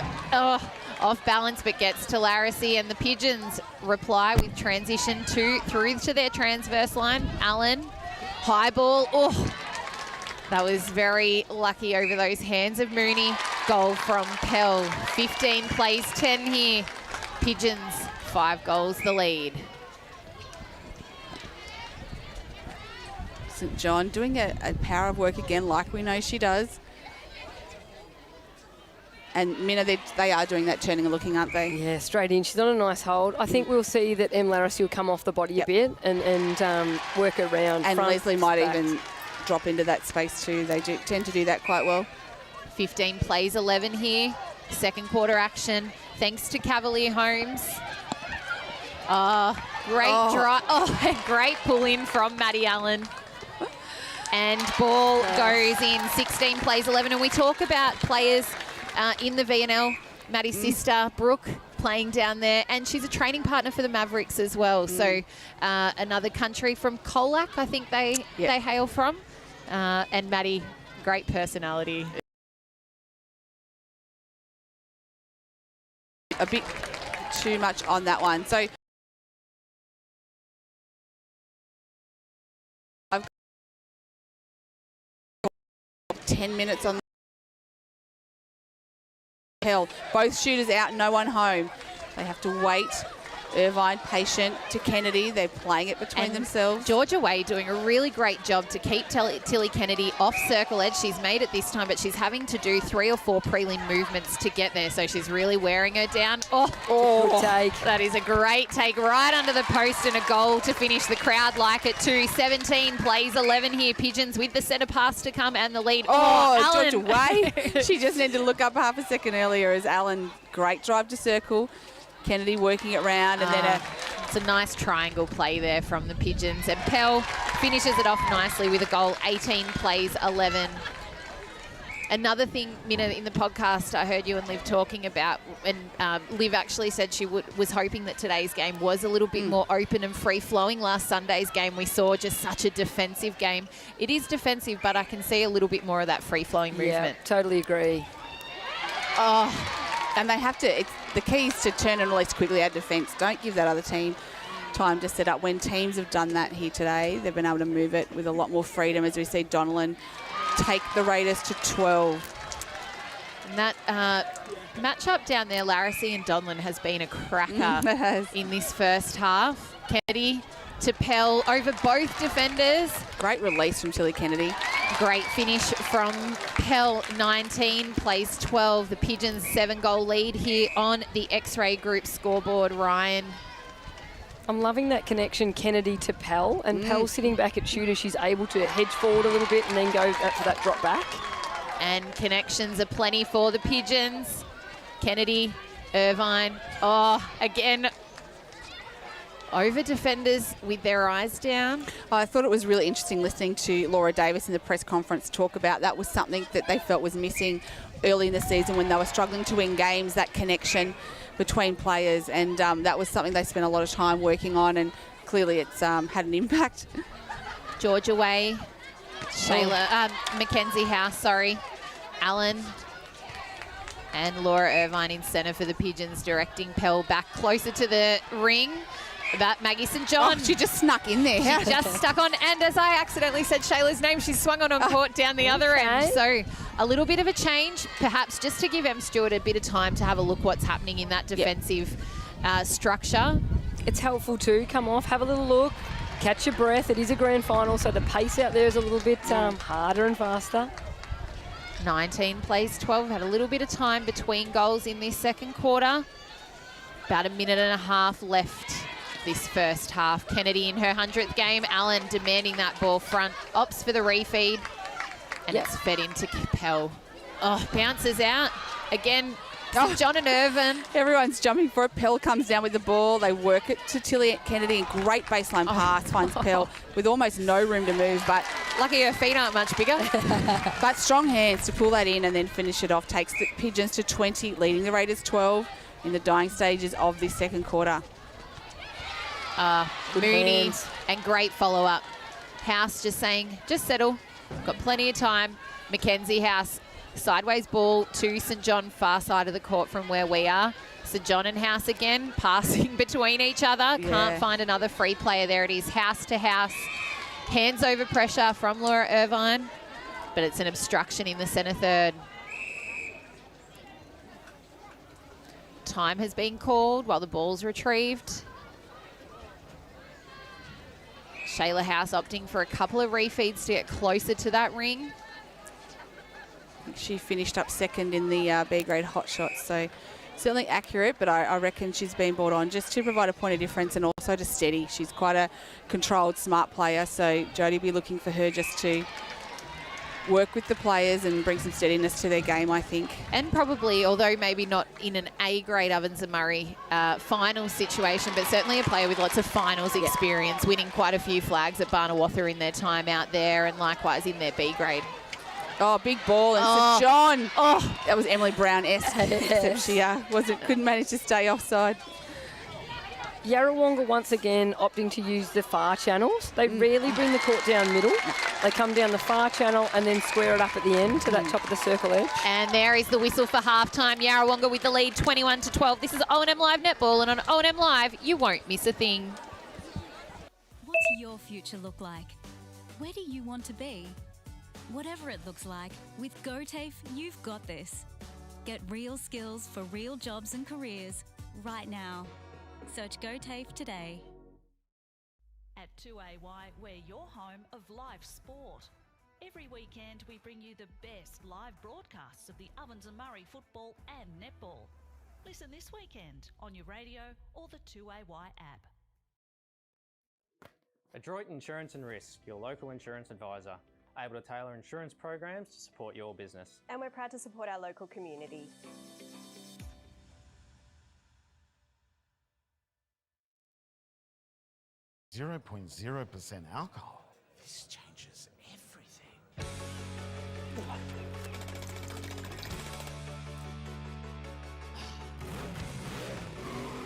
balance, but gets to Larissy, and the Pigeons reply with transition through to their transverse line. Allen, high ball. Oh, that was very lucky over those hands of Mooney. Goal from Pell. 15 plays 10 here. Pigeons, 5 goals the lead. St. John doing a power of work again, like we know she does. And Minna, they are doing that turning and looking, aren't they? Yeah, straight in. She's on a nice hold. I think we'll see that M. Larissy will come off the body a bit and work around. And Leslie might even drop into that space too. They do tend to do that quite well. 15 plays 11 here. Second quarter action, thanks to Cavalier Homes. Great drive. And great pull in from Maddie Allen. And ball goes in. 16 plays 11. And we talk about players in the VNL. Maddie's sister, Brooke, playing down there. And she's a training partner for the Mavericks as well. So another country from Colac, I think they hail from. And Maddie, great personality. a bit too much on that one. So I've got 10 minutes on Hill. Both shooters out, no one home. They have to wait. Irvine patient to Kennedy. They're playing it between themselves. Georgia Way doing a really great job to keep Tilly Kennedy off circle edge. She's made it this time, but she's having to do 3 or 4 prelim movements to get there, so she's really wearing her down. Good take. That is a great take right under the post, and a goal to finish. The crowd like it too. 17 plays 11 here. Pigeons with the centre pass to come and the lead. Georgia Way. She just needed to look up half a second earlier as Allen, great drive to circle. Kennedy working it round, and then it's a nice triangle play there from the Pigeons. And Pell finishes it off nicely with a goal. 18 plays 11. Another thing, Minna, in the podcast I heard you and Liv talking about, and Liv actually said she was hoping that today's game was a little bit more open and free-flowing. Last Sunday's game we saw just such a defensive game. It is defensive, but I can see a little bit more of that free-flowing movement. Yeah, totally agree. And they have to, the key is to turn and release quickly our defence. Don't give that other team time to set up. When teams have done that here today, they've been able to move it with a lot more freedom, as we see Donnellan take the Raiders to 12. And that matchup down there, Larissy and Donlan, has been a cracker in this first half. Kennedy to Pell over both defenders. Great release from Tilly Kennedy. Great finish from Pell. 19 plays 12. The Pigeons 7-goal lead here on the X-Ray Group scoreboard. Ryan. I'm loving that connection, Kennedy to Pell, and Pell sitting back at shooter. She's able to hedge forward a little bit and then go for that drop back. And connections are plenty for the Pigeons. Kennedy, Irvine. Again, over defenders with their eyes down. I thought it was really interesting listening to Laura Davis in the press conference talk about that was something that they felt was missing early in the season when they were struggling to win games, that connection between players, and that was something they spent a lot of time working on, and clearly it's had an impact. Georgia Way, Mackenzie House, Allen and Laura Irvine in centre for the Pigeons, directing Pell back closer to the ring. About Maggie St John. She just snuck in there. She just stuck on, and as I accidentally said Shayla's name, she swung on court down the other end. So a little bit of a change, perhaps just to give Em Stewart a bit of time to have a look what's happening in that defensive structure. It's helpful too. Come off, have a little look, catch your breath. It is a grand final, so the pace out there is a little bit harder and faster. 19 plays 12. Had a little bit of time between goals in this second quarter. About a minute and a half left this first half. Kennedy in her 100th game. Allen demanding that ball front. Opts for the refeed. And it's fed into Pell. Bounces out. Again, John and Irvin. Everyone's jumping for it. Pell comes down with the ball. They work it to Tilly Kennedy. And great baseline pass finds Pell with almost no room to move. But lucky her feet aren't much bigger. But strong hands to pull that in and then finish it off. Takes the Pigeons to 20, leading the Raiders 12 in the dying stages of this second quarter. Mooney and great follow-up. House just saying, just settle. Got plenty of time. Mackenzie House, sideways ball to St John, far side of the court from where we are. St John and House again, passing between each other. Can't find another free player. There it is, House to House. Hands over pressure from Laura Irvine, but it's an obstruction in the centre third. Time has been called while the ball's retrieved. Shayla House opting for a couple of refeeds to get closer to that ring. She finished up second in the B grade hot shots, so certainly accurate, but I reckon she's been brought on just to provide a point of difference and also to steady. She's quite a controlled, smart player, so Jodie will be looking for her just to work with the players and bring some steadiness to their game, I think. And probably, although maybe not in an A-grade Ovens and Murray final situation, but certainly a player with lots of finals experience, winning quite a few flags at Barnawatha in their time out there and likewise in their B grade. Big ball and St John. That was Emily Brown-esque, except she couldn't manage to stay offside. Yarrawonga once again opting to use the far channels. They rarely bring the court down middle. They come down the far channel and then square it up at the end to that top of the circle edge. And there is the whistle for halftime. Yarrawonga with the lead 21-12. This is O&M Live Netball, and on O&M Live, you won't miss a thing. What's your future look like? Where do you want to be? Whatever it looks like, with GOTAFE, you've got this. Get real skills for real jobs and careers right now. Search GOTAFE today. At 2AY, we're your home of live sport. Every weekend we bring you the best live broadcasts of the Ovens and Murray football and netball. Listen this weekend on your radio or the 2AY app. Adroit Insurance and Risk, your local insurance advisor, able to tailor insurance programs to support your business. And we're proud to support our local community. .0% alcohol. This changes everything.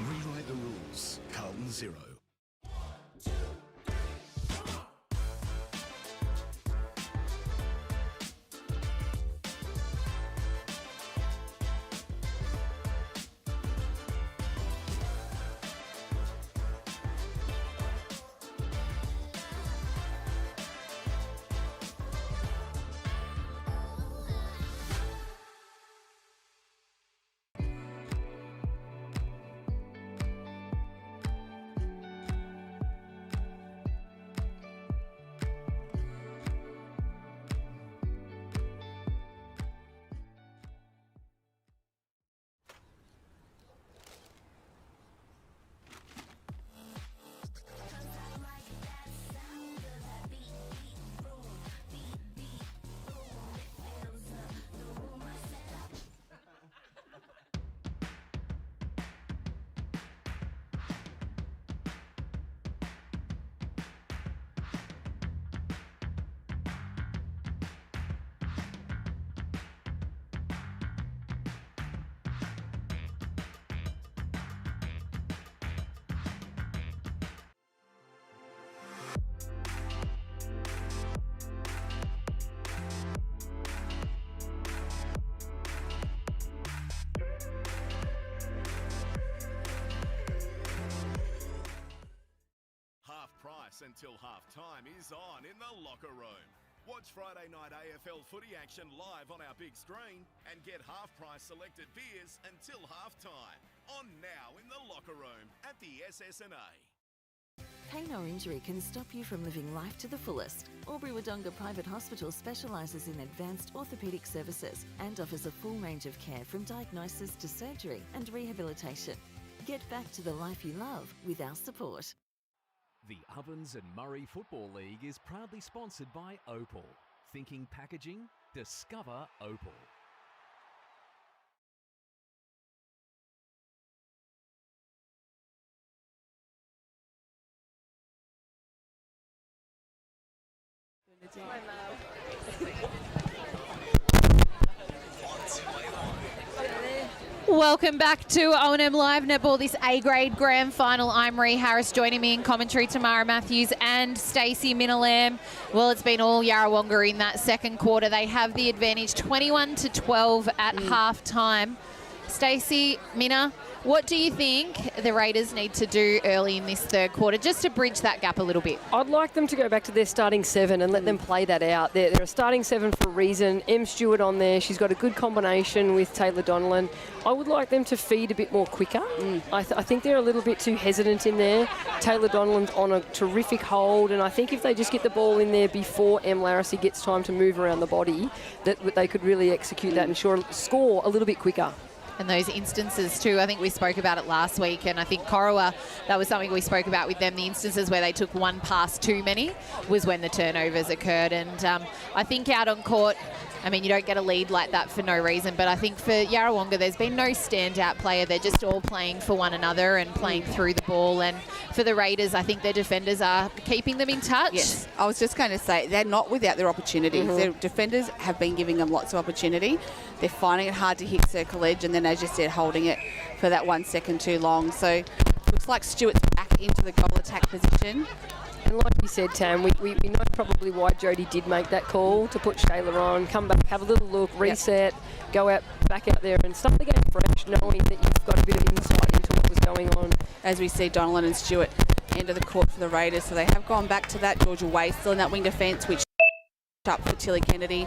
Rewrite the rules. Carlton Zero. Until half-time is on in the locker room. Watch Friday night AFL footy action live on our big screen and get half-price selected beers until half-time. On now in the locker room at the SSNA. Pain or injury can stop you from living life to the fullest. Wodonga Private Hospital specialises in advanced orthopaedic services and offers a full range of care from diagnosis to surgery and rehabilitation. Get back to the life you love with our support. The Ovens and Murray Football League is proudly sponsored by Opal. Thinking packaging? Discover Opal. Welcome back to O&M Live Netball, this A-grade grand final. I'm Ree Harris, joining me in commentary, Tamara Matthews and Stacey Minalam. Well, it's been all Yarrawonga in that second quarter. They have the advantage 21-12 at half-time. Stacey, Mina, what do you think the Raiders need to do early in this third quarter just to bridge that gap a little bit? I'd like them to go back to their starting seven and let them play that out. They're a starting seven for a reason. Em Stewart on there. She's got a good combination with Taylor Donnellan. I would like them to feed a bit more quicker. I think they're a little bit too hesitant in there. Taylor Donnellan's on a terrific hold, and I think if they just get the ball in there before Em Larracy gets time to move around the body, that they could really execute that and score a little bit quicker. And those instances too, I think we spoke about it last week, and I think Corowa, that was something we spoke about with them. The instances where they took one pass too many was when the turnovers occurred. And I think out on court, I mean, you don't get a lead like that for no reason, but I think for Yarrawonga, there's been no standout player. They're just all playing for one another and playing through the ball. And for the Raiders, I think their defenders are keeping them in touch. Yes, I was just going to say, they're not without their opportunities. Their defenders have been giving them lots of opportunity. They're finding it hard to hit circle edge, and then, as you said, holding it for that 1 second too long. So Looks like Stewart's back into the goal attack position. And like you said, Tam, we know probably why Jodie did make that call to put Shayla on, come back, have a little look, reset, go out back out there and start the game fresh, knowing that you've got a bit of insight into what was going on. As we see Donnellan and Stewart end of the court for the Raiders, so they have gone back to that. Georgia Way still in that wing defence, which up for Tilly Kennedy.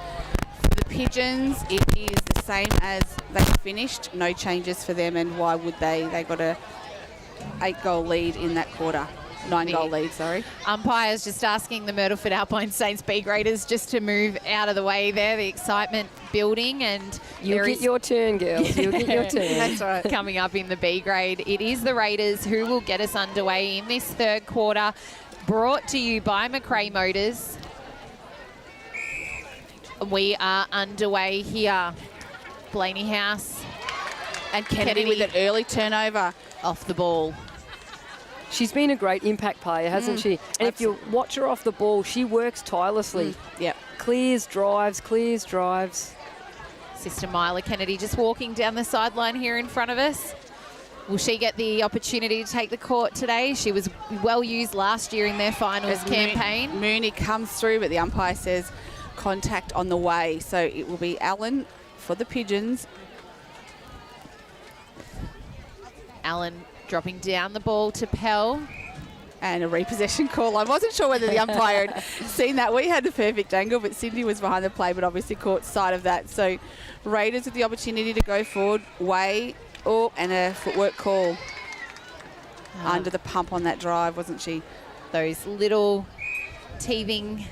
For the Pigeons, it is the same as they finished. No changes for them, and why would they? They got a 8-goal lead in that quarter. 9-goal lead, sorry. Umpires just asking the Myrtleford Alpine Saints B graders just to move out of the way there. The excitement building, and you'll get your turn, girls. You'll get your turn. That's right. Coming up in the B grade, it is the Raiders who will get us underway in this third quarter. Brought to you by McRae Motors. We are underway here. Blaney House and Kennedy with an early turnover off the ball. She's been a great impact player, hasn't she? And if you watch her off the ball, she works tirelessly. Yep. Clears drives. Sister Myla Kennedy just walking down the sideline here in front of us. Will she get the opportunity to take the court today? She was well used last year in their finals campaign. Mooney comes through, but the umpire says contact on the way. So it will be Allen for the Pigeons. Allen dropping down the ball to Pell. And a repossession call. I wasn't sure whether the umpire had seen that. We had the perfect angle, but Cindy was behind the play, but obviously caught sight of that. So Raiders with the opportunity to go forward. Way, and a footwork call under the pump on that drive, wasn't she? Those little teething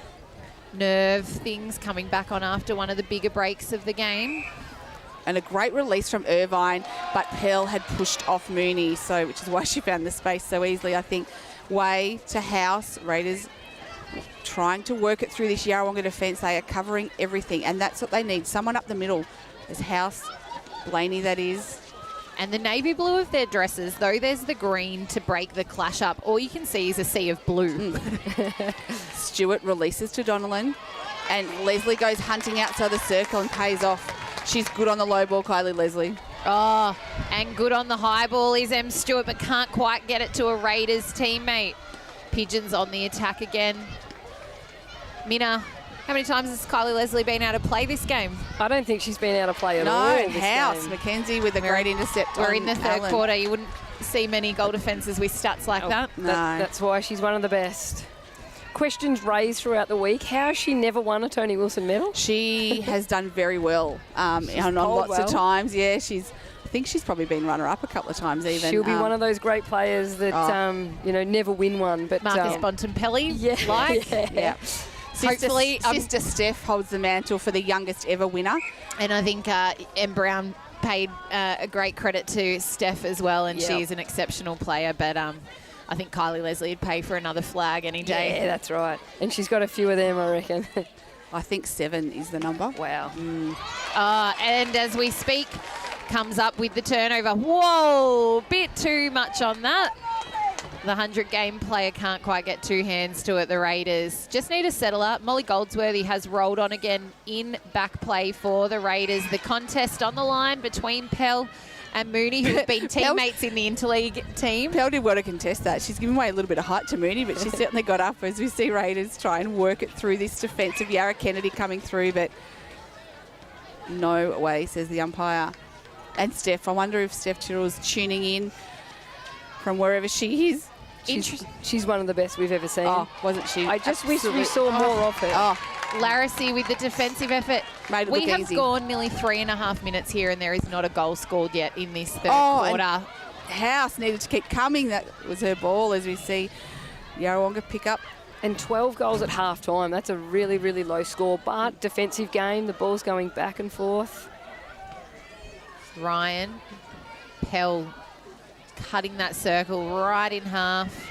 nerve things coming back on after one of the bigger breaks of the game. And a great release from Irvine, but Pell had pushed off Mooney, so which is why she found the space so easily. I think Way to House, Raiders trying to work it through this Yarrawonga defence. They are covering everything, and that's what they need. Someone up the middle. There's House, Blaney that is. And the navy blue of their dresses, though there's the green to break the clash up, all you can see is a sea of blue. Stewart releases to Donnellan, and Leslie goes hunting outside the circle and pays off. She's good on the low ball, Kylie Leslie. Oh, and good on the high ball is M. Stewart, but can't quite get it to a Raiders teammate. Pigeons on the attack again. Minna, how many times has Kylie Leslie been able to play this game? I don't think she's been able to play at all. No, House. Mackenzie with a great intercept. We're in the third quarter. You wouldn't see many goal defences with stats like that. No. That's why she's one of the best. Questions raised throughout the week. How has she never won a Tony Wilson medal? She has done very well on lots of times. Yeah, I think she's probably been runner-up a couple of times even. She'll be one of those great players that, never win one. But Marcus Bontempelli, yeah. Hopefully, Sister Steph holds the mantle for the youngest ever winner. And I think M. Brown paid a great credit to Steph as well, and she's an exceptional player. But I think Kylie Leslie would pay for another flag any day. Yeah, that's right. And she's got a few of them, I reckon. I think 7 is the number. Wow. And as we speak, comes up with the turnover. Whoa, bit too much on that. The 100-game player can't quite get two hands to it. The Raiders just need a settler. Molly Goldsworthy has rolled on again in back play for the Raiders. The contest on the line between Pell and Mooney, who have been teammates in the interleague team. Pell did well to contest that. She's given away a little bit of height to Mooney, but she certainly got up as we see Raiders try and work it through this defensive. Yarra Kennedy coming through, but no way, says the umpire. And Steph, I wonder if Steph Tyrrell's tuning in from wherever she is. She's one of the best we've ever seen. Oh, wasn't she? I just wish we saw more of her. Larissy with the defensive effort. We have gone nearly 3.5 minutes here, and there is not a goal scored yet in this third quarter. House needed to keep coming. That was her ball, as we see Yarrawonga pick up. And 12 goals at half-time. That's a really, really low score. But defensive game, the ball's going back and forth. Ryan Pell cutting that circle right in half.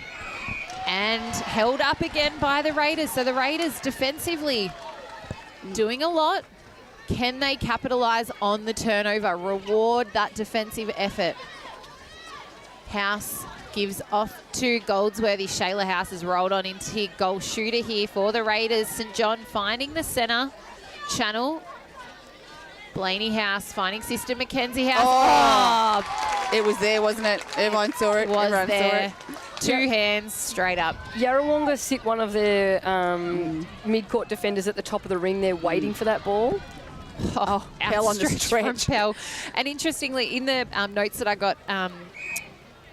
And held up again by the Raiders. So the Raiders defensively doing a lot. Can they capitalise on the turnover? Reward that defensive effort. House gives off to Goldsworthy. Shayla House has rolled on into goal shooter here for the Raiders. St John finding the centre channel. Blaney House finding sister Mackenzie House. Oh, it was there, wasn't it? Everyone saw it. Was Everyone there. saw it. Two hands straight up. Yarrawonga sit one of their mid-court defenders at the top of the ring there waiting for that ball. Oh, Pell on the Outstretched from stretch. Pell. And interestingly, in the notes that I got,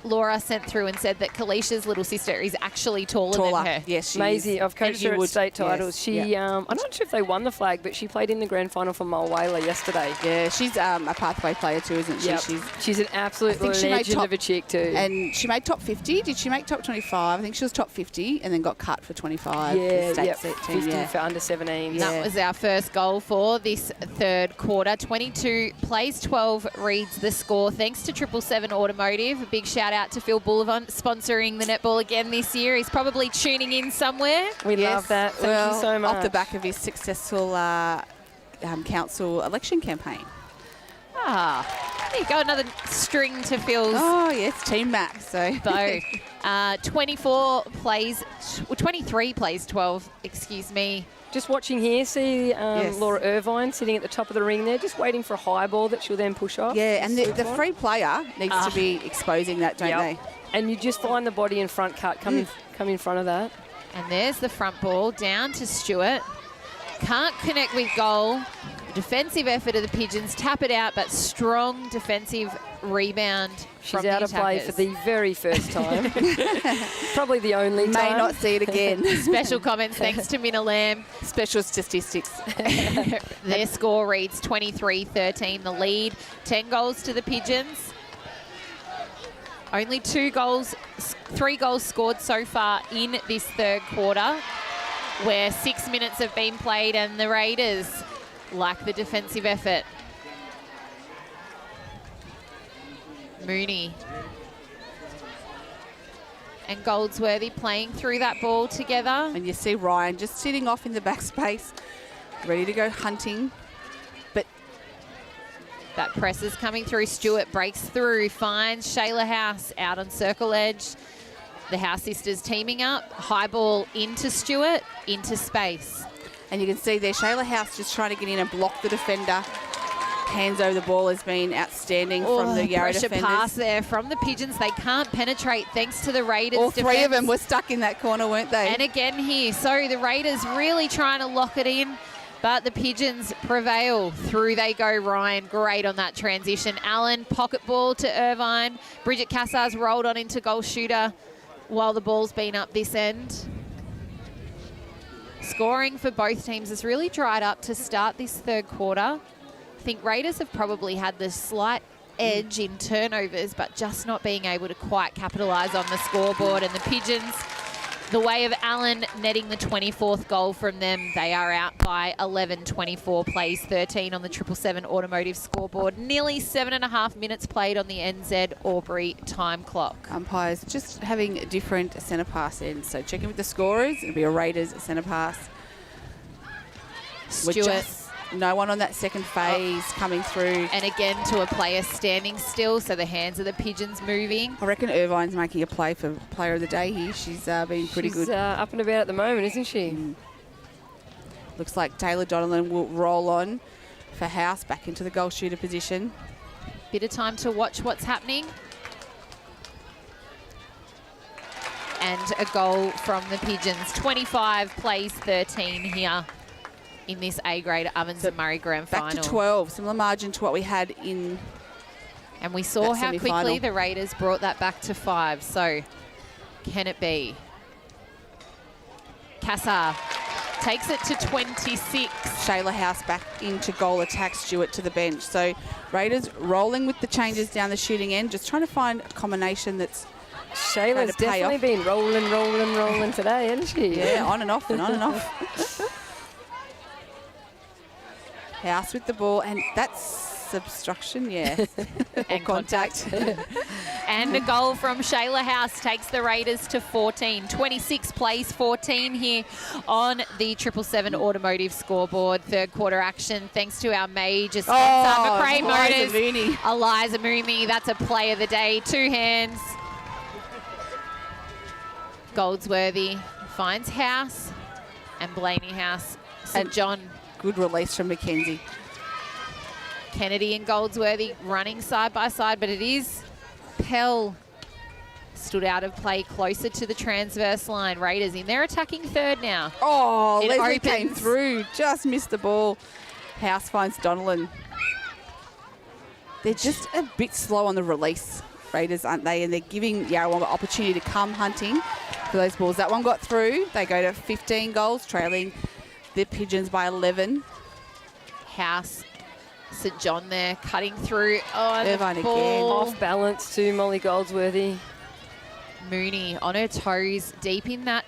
Laura sent through and said that Kalisha's little sister is actually taller than her. Yes, she Maisie, is. I've coached her at state titles. Yes. She, I'm not sure if they won the flag, but she played in the grand final for Mulwala yesterday. Yeah, she's a pathway player too, isn't she? Yep. She's an absolute legend of a chick too. And she made top 50. Did she make top 25? I think she was top 50 and then got cut for 25. Yeah, for yep. team, 50 for under 17. That was our first goal for this third quarter. 22 plays 12 reads the score. Thanks to 777 Automotive. A big shout out to Phil Bullivant sponsoring the netball again this year. He's probably tuning in somewhere. We love that. Thank you so much. Off the back of his successful council election campaign. Ah, there you go. Another string to Phil's. Oh, yes, Team Mac. So bow. 23 plays 12, excuse me. Just watching here, see Laura Irvine sitting at the top of the ring there, just waiting for a high ball that she'll then push off. Yeah, and the free player needs to be exposing that, don't they? And you just find the body and front cut come in front of that. And there's the front ball down to Stewart. Can't connect with goal. Defensive effort of the Pigeons. Tap it out, but strong defensive rebound. She's out of play for the very first time. Probably the only time. May not see it again. Special comments thanks to Minna Lamb. Special statistics. Their score reads 23-13, the lead. 10 goals to the Pigeons. Only 3 goals scored so far in this third quarter, where 6 minutes have been played and the Raiders like the defensive effort. Mooney and Goldsworthy playing through that ball together. And you see Ryan just sitting off in the back space, ready to go hunting. But that press is coming through. Stewart breaks through, finds Shayla House out on circle edge. The House sisters teaming up. High ball into Stewart, into space. And you can see there, Shayla House just trying to get in and block the defender. Hands over the ball has been outstanding from the Yarra pressure defenders. pass there from the Pigeons. They can't penetrate thanks to the Raiders' All 3 defense. of them were stuck in that corner, weren't they? And again here, so the Raiders really trying to lock it in, but the Pigeons prevail. Through they go, Ryan. Great on that transition. Allen, pocket ball to Irvine. Bridget Cassar's rolled on into goal shooter while the ball's been up this end. Scoring for both teams has really dried up to start this third quarter. I think Raiders have probably had the slight edge in turnovers, but just not being able to quite capitalise on the scoreboard. And the Pigeons, the way of Allen netting the 24th goal from them, they are out by 11-24, plays 13 on the 777 Automotive scoreboard. Nearly 7.5 minutes played on the NZ Albury time clock. Umpires just having a different centre pass in. So checking with the scorers, it'll be a Raiders centre pass. Stewart. No one on that second phase coming through. And again to a player standing still, so the hands of the Pigeons moving. I reckon Irvine's making a play for Player of the Day here. She's been pretty good. She's up and about at the moment, isn't she? Looks like Taylor Donovan will roll on for House back into the goal shooter position. Bit of time to watch what's happening. And a goal from the Pigeons. 25 plays 13 here in this A-grade Ovens and Murray Grand Final. Back to 12, similar margin to what we had in. And we saw how quickly the Raiders brought that back to 5. So, can it be? Cassar takes it to 26. Shayla House back into goal attack, Stewart to the bench. So, Raiders rolling with the changes down the shooting end, just trying to find a combination that's Shayla's definitely been rolling today, hasn't she? Yeah, on and off and on and off. House with the ball, and that's obstruction, yeah. And contact. And a goal from Shayla House takes the Raiders to 14. 26 plays 14 here on the 777 Automotive scoreboard. Third quarter action thanks to our major sponsor, McRae Motors. Eliza Mooney, that's a play of the day. 2 hands. Goldsworthy finds House and Blaney House. St. John. Good release from Mackenzie. Kennedy and Goldsworthy running side by side, but it is Pell stood out of play closer to the transverse line. Raiders in their attacking third now. Oh, it Leslie opens. came through, just missed the ball. House finds Donnellan. They're just a bit slow on the release, Raiders, aren't they? And they're giving Yarrawonga opportunity to come hunting for those balls. That one got through. They go to 15 goals, trailing the Pigeons by 11. House, St John there, cutting through. Oh, Irvine the ball. again. Off balance to Molly Goldsworthy. Mooney on her toes, deep in that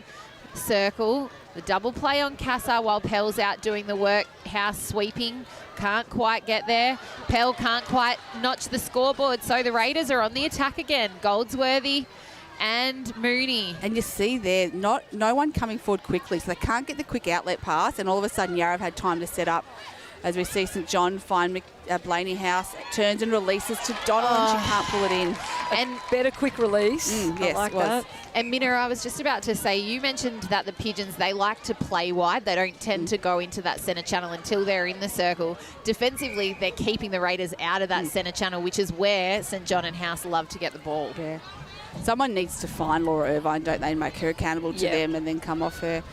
circle. The double play on Cassar while Pell's out doing the work. House sweeping, can't quite get there. Pell can't quite notch the scoreboard, so the Raiders are on the attack again. Goldsworthy and Mooney. And you see there, no one coming forward quickly, so they can't get the quick outlet pass, and all of a sudden Yarra have had time to set up. As we see St John find Blaney House, turns and releases to Donnellan. She can't pull it in. And better quick release. Yes, I like it was. that. And Minna, I was just about to say, you mentioned that the Pigeons, they like to play wide. They don't tend to go into that centre channel until they're in the circle. Defensively, they're keeping the Raiders out of that centre channel, which is where St John and House love to get the ball. Yeah. Someone needs to find Laura Irvine, don't they, and make her accountable to them and then come off her.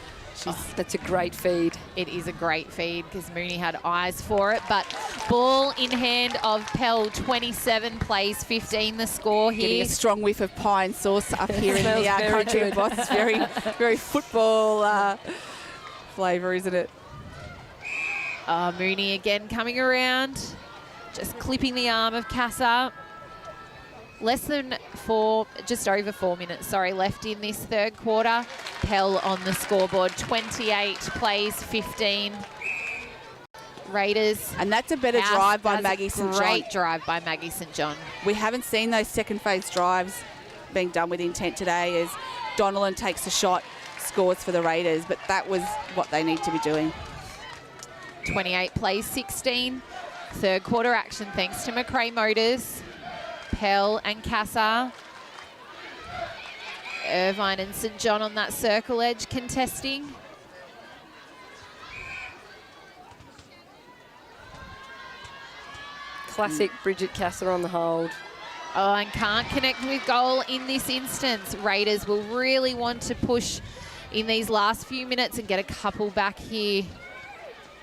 That's a great feed. It is a great feed because Mooney had eyes for it. But ball in hand of Pell, 27 plays 15 the score here. Getting a strong whiff of pie and sauce up here in the very country good. of Boss. It's very, very football flavour, isn't it? Mooney again coming around, just clipping the arm of Cassar. Less than just over 4 minutes, left in this third quarter. Pell on the scoreboard, 28 plays 15. Raiders. And that's a better drive by Maggie St John. Great drive by Maggie St John. We haven't seen those second phase drives being done with intent today as Donnellan takes a shot, scores for the Raiders, but that was what they need to be doing. 28 plays 16. Third quarter action thanks to McRae Motors. Pell and Cassar. Irvine and St John on that circle edge contesting. Classic Bridget Cassar on the hold. Oh, and can't connect with goal in this instance. Raiders will really want to push in these last few minutes and get a couple back here.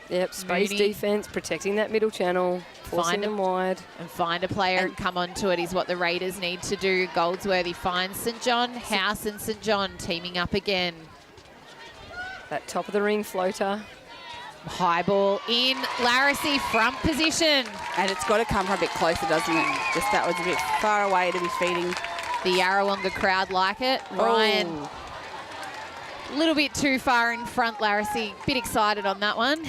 Yep, space Mooney. defence, protecting that middle channel, forcing them wide. And find a player and come onto it is what the Raiders need to do. Goldsworthy finds St John. House and St John teaming up again. That top of the ring floater. High ball in. Larissy front position. And it's got to come from a bit closer, doesn't it? Just that was a bit far away to be feeding. The Yarrawonga crowd like it. Ryan, a little bit too far in front, Larissy. Bit excited on that one.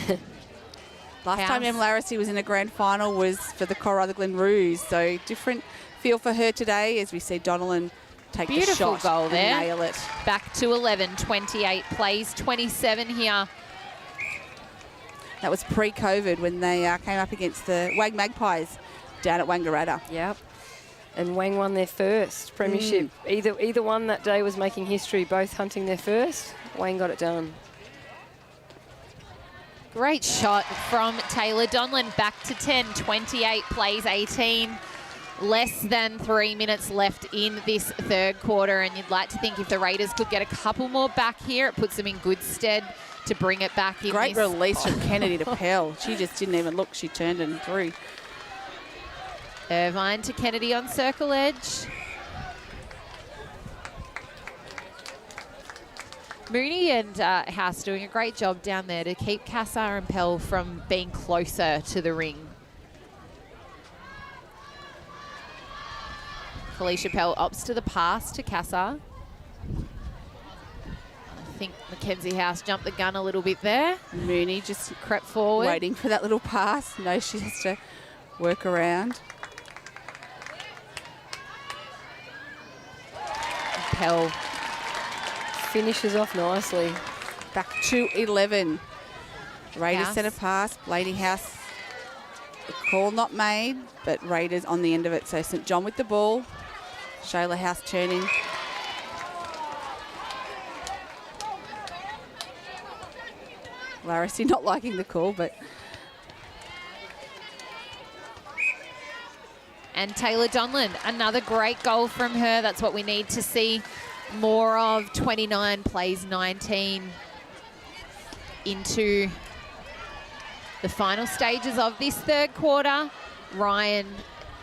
Last time Em Larissy was in a grand final was for the Corrotherglen Roos, so different feel for her today as we see Donnellan take the Beautiful shot goal and there. nail it. Back to 11, 28 plays, 27 here. That was pre-COVID when they came up against the Wag Magpies down at Wangaratta. Yep. And Wang won their first premiership. Either one that day was making history, both hunting their first. Wang got it done. Great shot from Taylor Donlan. Back to 10, 28 plays, 18. Less than 3 minutes left in this third quarter, and you'd like to think if the Raiders could get a couple more back here, it puts them in good stead to bring it back in. Great release from Kennedy to Pell. She just didn't even look. She turned and threw. Irvine to Kennedy on circle edge. Mooney and House doing a great job down there to keep Cassar and Pell from being closer to the ring. Felicia Pell opts to the pass to Cassar. I think Mackenzie House jumped the gun a little bit there. Mooney just crept forward. Waiting for that little pass. No, she has to work around. Pell finishes off nicely. Back to 11. Raiders House. centre pass. Blaney House. The call not made, but Raiders on the end of it. So St John with the ball. Shayla House turning. Larissy not liking the call, but And Taylor Donlan, another great goal from her. That's what we need to see more of. 29 plays 19 into the final stages of this third quarter. Ryan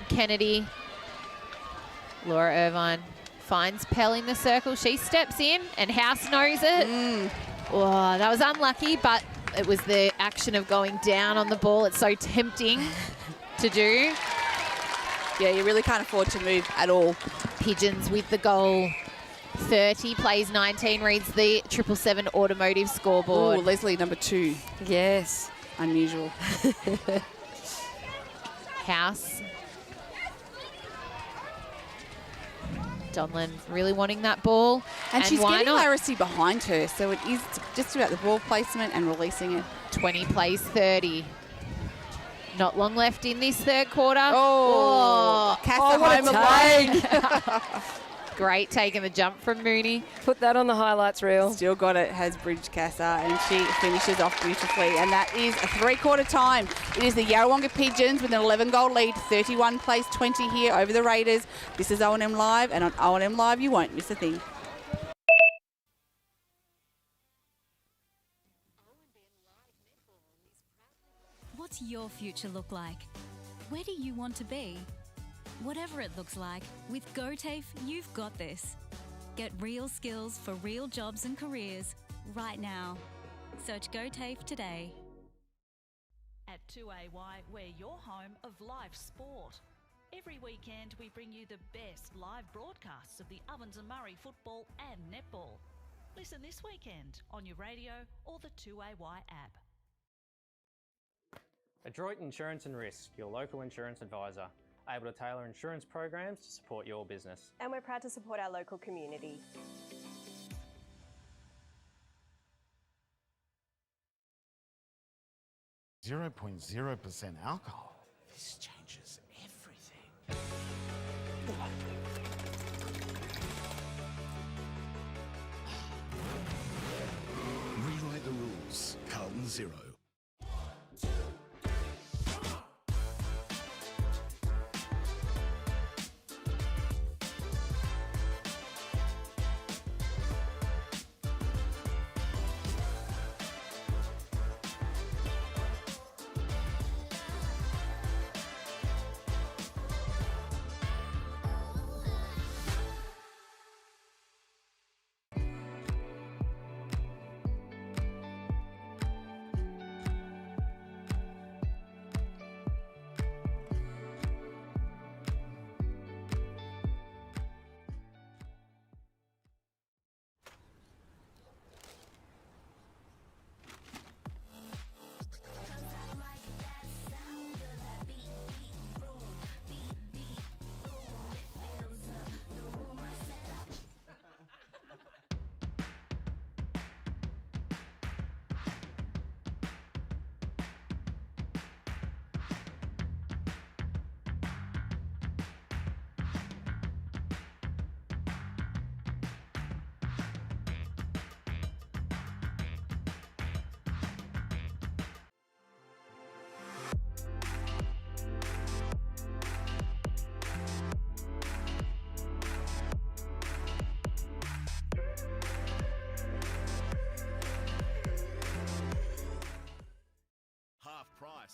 Kennedy, Laura Irvine finds Pell in the circle. She steps in and House knows it. Oh, that was unlucky, but it was the action of going down on the ball. It's so tempting to do. Yeah, you really can't afford to move at all. Pigeons with the goal. 30 plays 19 reads the 777 automotive scoreboard. Ooh, Leslie, number 2. Yes. Unusual. House. Donlan really wanting that ball. And she's why getting not? Larissy behind her, so it is just about the ball placement and releasing it. 20 plays 30. Not long left in this third quarter. Casa home away. Great taking the jump from Mooney. Put that on the highlights reel. Still got it, has bridged Casa, and she finishes off beautifully. And that is a three-quarter time. It is the Yarrawonga Pigeons with an 11-goal lead, 31 plays 20 here over the Raiders. This is O&M Live, and on O&M Live, you won't miss a thing. What's your future look like? Where do you want to be? Whatever it looks like, with GOTAFE, you've got this. Get real skills for real jobs and careers right now. Search GOTAFE today. At 2AY, we're your home of live sport. Every weekend we bring you the best live broadcasts of the Ovens and Murray football and netball. Listen this weekend on your radio or the 2AY app. Adroit Insurance and Risk, your local insurance advisor, able to tailor insurance programs to support your business. And we're proud to support our local community. Zero 0.0% alcohol. This changes everything. Rewrite the rules. Carlton Zero.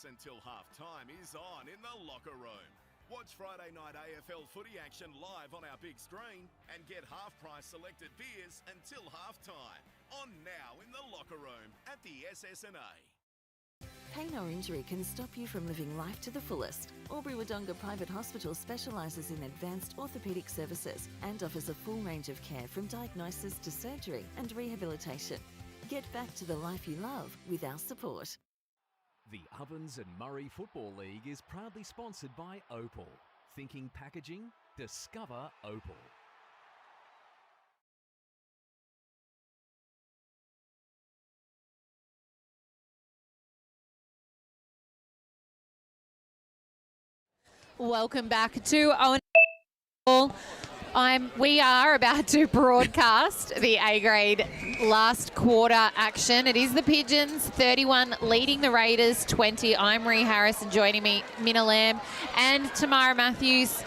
Until half-time is on in the locker room. Watch Friday night AFL footy action live on our big screen and get half-price selected beers until half-time. On now in the locker room at the SSNA. Pain or injury can stop you from living life to the fullest. Wodonga Private Hospital specialises in advanced orthopaedic services and offers a full range of care from diagnosis to surgery and rehabilitation. Get back to the life you love with our support. The Ovens and Murray Football League is proudly sponsored by Opal. Thinking packaging? Discover Opal. Welcome back to O&M. We are about to broadcast the A-grade last quarter action. It is the Pigeons, 31 leading the Raiders, 20. I'm Marie Harris, and joining me, Minna Lamb and Tamara Matthews.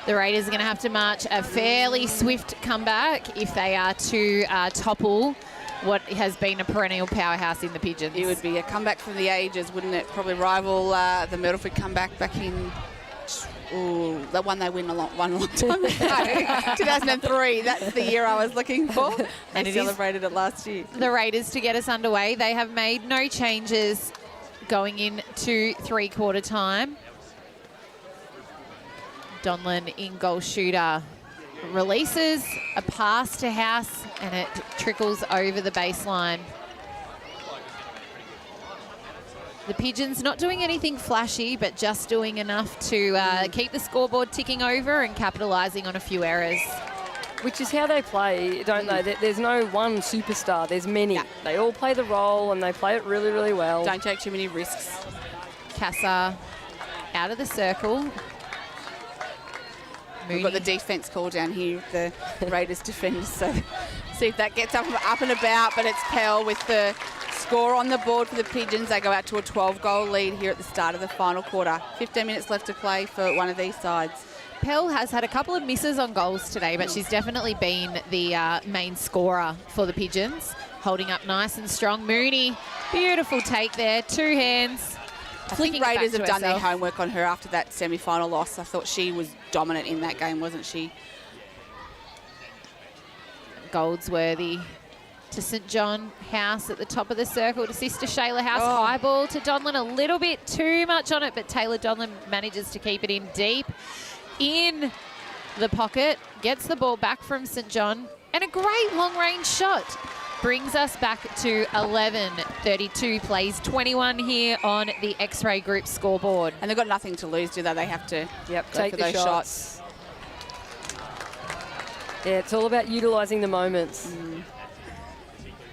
The Raiders are going to have to march a fairly swift comeback if they are to topple what has been a perennial powerhouse in the Pigeons. It would be a comeback from the ages, wouldn't it? Probably rival the Myrtleford comeback back in... Ooh, the one they won a long time ago. 2003, that's the year I was looking for. And celebrated it last year. The Raiders, to get us underway, they have made no changes going into three-quarter time. Donlan in goal shooter releases a pass to House, and it trickles over the baseline. The Pigeons not doing anything flashy, but just doing enough to keep the scoreboard ticking over and capitalising on a few errors. Which is how they play, don't they? There's no one superstar, there's many. Yeah. They all play the role and they play it really, really well. Don't take too many risks. Casa out of the circle. We've got the defence call down here, the Raiders defenders, so see if that gets up and about, but it's Pell with the score on the board for the Pigeons. They go out to a 12-goal lead here at the start of the final quarter. 15 minutes left to play for one of these sides. Pell has had a couple of misses on goals today, but she's definitely been the main scorer for the Pigeons. Holding up nice and strong. Mooney, beautiful take there, two hands. I think Raiders have done their homework on her after that semi-final loss. I thought she was dominant in that game, wasn't she? Goldsworthy to St John. House at the top of the circle to Sister Shayla House. High ball to Donlan, a little bit too much on it, but Taylor Donlan manages to keep it in deep. In the pocket, gets the ball back from St John, and a great long-range shot. Brings us back to 11:32, plays 21 here on the X-Ray Group scoreboard. And they've got nothing to lose, do they? They have to take for those shots. Yeah, it's all about utilising the moments.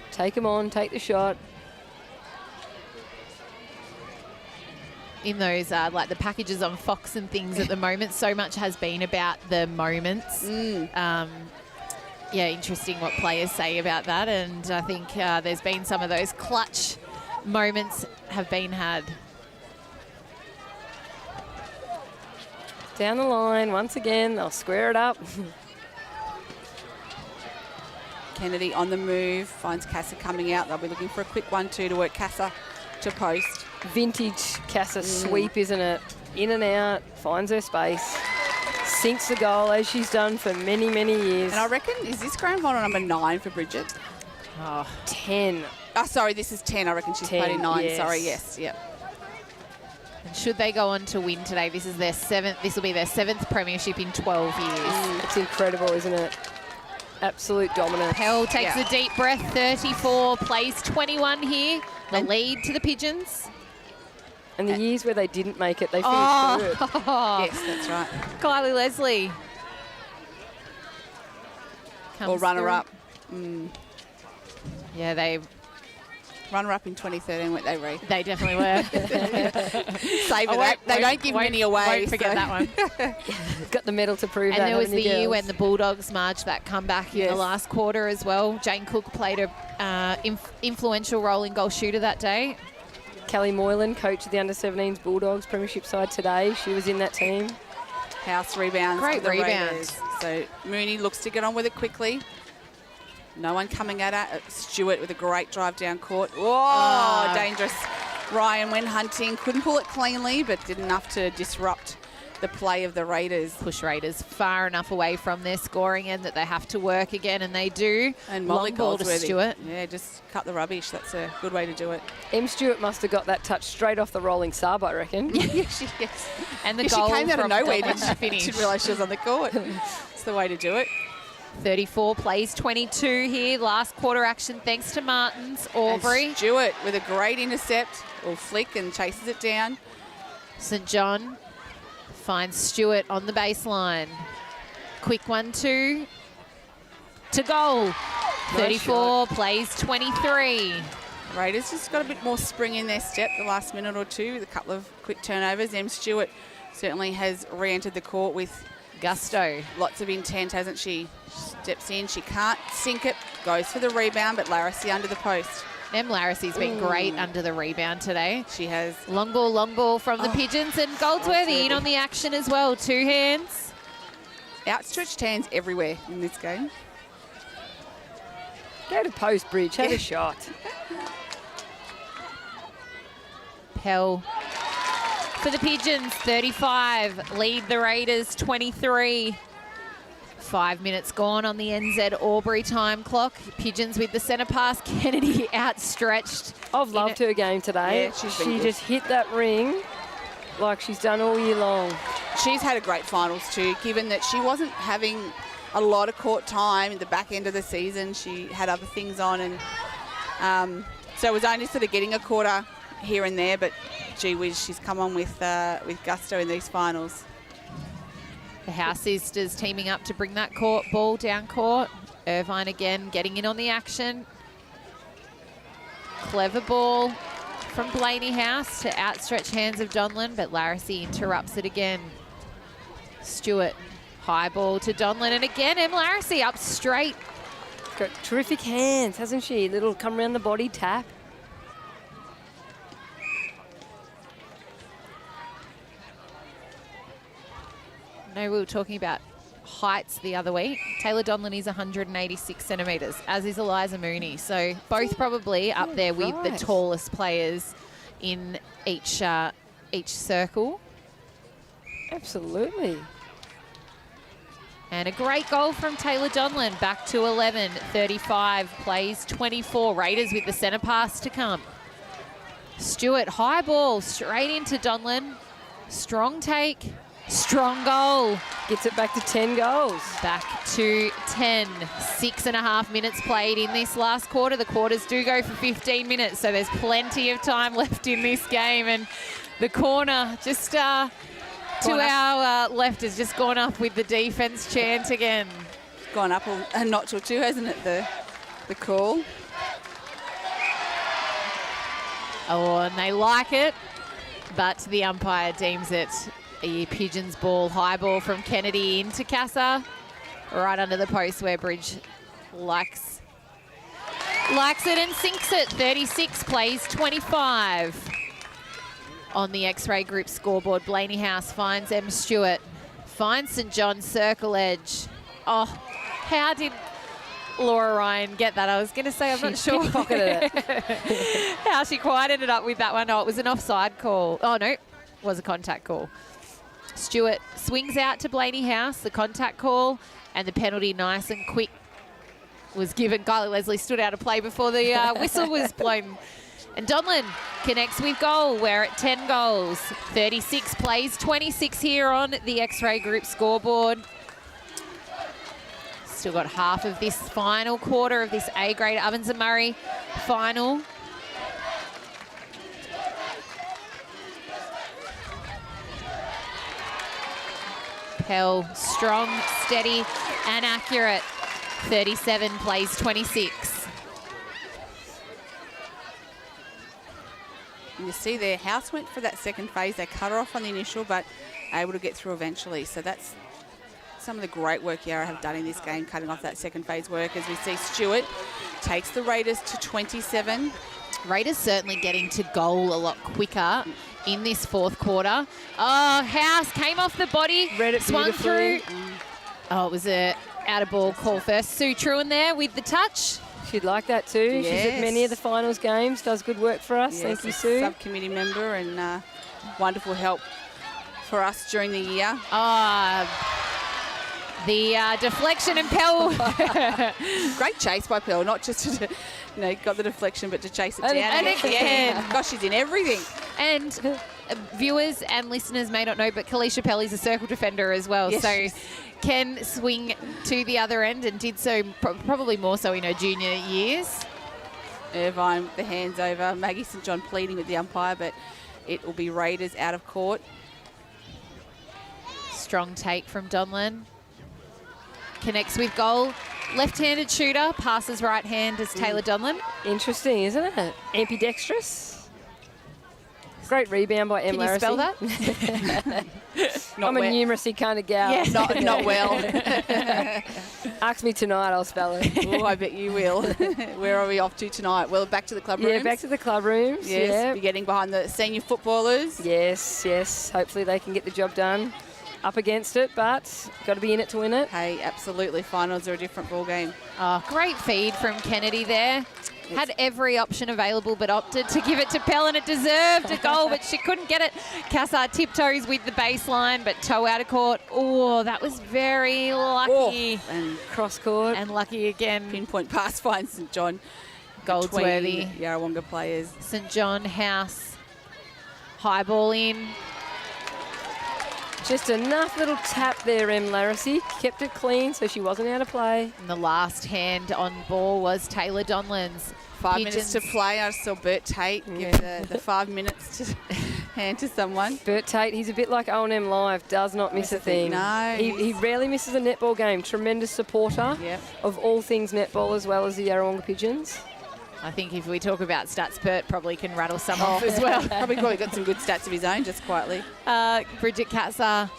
Take them on, take the shot. In those, like the packages on Fox and things at the moment, so much has been about the moments. Yeah, interesting what players say about that, and I think there's been some of those clutch moments have been had. Down the line, once again, they'll square it up. Kennedy on the move, finds Casa coming out. They'll be looking for a quick 1-2 to work Casa to post. Vintage Casa sweep, isn't it? In and out, finds her space. Sinks the goal as she's done for many, many years. And I reckon, is this grand final number 9 for Bridget? 10. Oh, sorry, this is 10. I reckon she's 10, played in 9. yes. Sorry, yes, yep. And should they go on to win today, this is their 7th. This will be their 7th premiership in 12 years. It's incredible, isn't it? Absolute dominance. Pell takes a deep breath. 34, plays 21 here. The lead to the Pigeons. And the years where they didn't make it, they finished third. Yes, that's right. Kylie Leslie. Or runner-up. Yeah, they... Runner-up in 2013, weren't they, Ree? They definitely were. Savour that. They don't give many away. Won't forget that one. Got the medal to prove that. And there was the year when the Bulldogs marched that comeback in the last quarter as well. Jane Cook played a influential role in goal shooter that day. Kelly Moylan, coach of the under-17s Bulldogs premiership side today. She was in that team. House rebounds. Great rebound. So Mooney looks to get on with it quickly. No one coming at her. Stewart with a great drive down court. Whoa, dangerous. Ryan went hunting. Couldn't pull it cleanly, but did enough to disrupt the play of the Raiders. Push Raiders far enough away from their scoring end that they have to work again, and they do. And Molly ball to Stewart. Yeah, just cut the rubbish. That's a good way to do it. M. Stewart must have got that touch straight off the rolling sub, I reckon. Yes. And the she goal came out of nowhere, didn't she? Didn't realise she was on the court. It's the way to do it. 34 plays 22 here. Last quarter action thanks to Martins. Aubrey. And Stewart with a great intercept or flick and chases it down. St John finds Stewart on the baseline. Quick 1-2 to goal. 34 plays 23. Raiders just got a bit more spring in their step the last minute or two with a couple of quick turnovers. M. Stewart certainly has re-entered the court with Gusto. Lots of intent, hasn't she? Steps in, she can't sink it, goes for the rebound, but Larissy under the post. Em Larissey's been great under the rebound today. She has. Long ball from the Pigeons, and Goldsworthy in on the action as well. 2 hands. Outstretched hands everywhere in this game. Go to post, Bridge. Have a shot. Pell for the Pigeons, 35. Lead the Raiders, 23. 5 minutes gone on the NZ Albury time clock. Pigeons with the centre pass. Kennedy outstretched. I've loved her game today. Yeah, she just hit that ring like she's done all year long. She's had a great finals too, given that she wasn't having a lot of court time in the back end of the season. She had other things on, and so it was only sort of getting a quarter here and there, but gee whiz, she's come on with gusto in these finals. The House Sisters teaming up to bring that ball down court. Irvine again getting in on the action. Clever ball from Blaney House to outstretched hands of Donlan, but Larissy interrupts it again. Stewart, high ball to Donlan, and again Em Larissy up straight. Got terrific hands, hasn't she? Little come around the body tap. No, we were talking about heights the other week. Taylor Donlan is 186 centimetres, as is Eliza Mooney. So both probably up there with the tallest players in each circle. Absolutely. And a great goal from Taylor Donlan. Back to 11, 35, plays 24. Raiders with the centre pass to come. Stewart, high ball, straight into Donlan. Strong take. Strong goal. Gets it back to 10 goals. Back to 10. 6.5 minutes played in this last quarter. The quarters do go for 15 minutes, so there's plenty of time left in this game. And the corner just to our left has just gone up with the defence chant again. Gone up a notch or two, hasn't it, the call? Oh, and they like it, but the umpire deems it a Pigeons ball. High ball from Kennedy into Casa, right under the post where Bridge likes it and sinks it. 36, plays 25. On the X-Ray Group scoreboard, Blaney House finds M. Stewart, finds St. John's circle edge. Oh, how did Laura Ryan get that? I was going to say, I'm not sure pickpocketed it. how she quite ended up with that one. Oh, it was an offside call. Oh, no, it was a contact call. Stewart swings out to Blaney House, the contact call, and the penalty nice and quick was given. Kylie Leslie stood out of play before the whistle was blown. And Donlan connects with goal. We're at 10 goals. 36 plays, 26 here on the X-Ray Group scoreboard. Still got half of this final quarter of this A-grade Ovens and Murray final. Pell, strong, steady and accurate. 37 plays 26. You see their House went for that second phase. They cut her off on the initial, but able to get through eventually. So that's some of the great work Yarra have done in this game, cutting off that second phase work. As we see Stewart takes the Raiders to 27. Raiders certainly getting to goal a lot quicker in this fourth quarter. Oh, House came off the body, swung through. Oh, it was a out of ball call first. Sue Truen there with the touch. She'd like that too. Yes. She's at many of the finals games, does good work for us. Yes, Thank you, Sue. Subcommittee member and wonderful help for us during the year. The deflection and Pell. Great chase by Pell, not just to, got the deflection, but to chase it down. And again. Gosh, she's in everything. And viewers and listeners may not know, but Kalisha Pelly's a circle defender as well. Yes, so can swing to the other end and did so probably more so in her junior years. Irvine, the hands over. Maggie St. John pleading with the umpire, but it will be Raiders out of court. Strong take from Donlan. Connects with goal. Left-handed shooter, passes right hand as Taylor Donlan. Interesting, isn't it? Ambidextrous. Great rebound by M. Can you spell that? I'm a numeracy kind of gal. Yeah. Not well. Ask me tonight, I'll spell it. Oh, I bet you will. Where are we off to tonight? Well, back to the club rooms. Yeah, back to the club rooms. Yes, Yeah. you're getting behind the senior footballers. Yes, yes. Hopefully they can get the job done. Up against it, but got to be in it to win it. Hey, absolutely. Finals are a different ball game. Oh, great feed from Kennedy there. Had every option available, but opted to give it to Pell, and it deserved a goal, but she couldn't get it. Cassar tiptoes with the baseline, but toe out of court. Oh, that was very lucky. Oh, and cross court. And lucky again. Pinpoint pass finds St John. Goldsworthy. Yarrawonga players. St John House. High ball in. Just enough little tap there, M. Laracy. Kept it clean so she wasn't out of play. And the last hand on ball was Taylor Donlan's. 5 minutes to play. I saw Bert Tate give the 5 minutes to hand to someone. Bert Tate, he's a bit like O&M Live, does not miss a thing. No. He rarely misses a netball game. Tremendous supporter of all things netball as well as the Yarrawonga Pigeons. I think if we talk about stats, Bert probably can rattle some off as well. Probably got some good stats of his own, just quietly. Bridget Cassar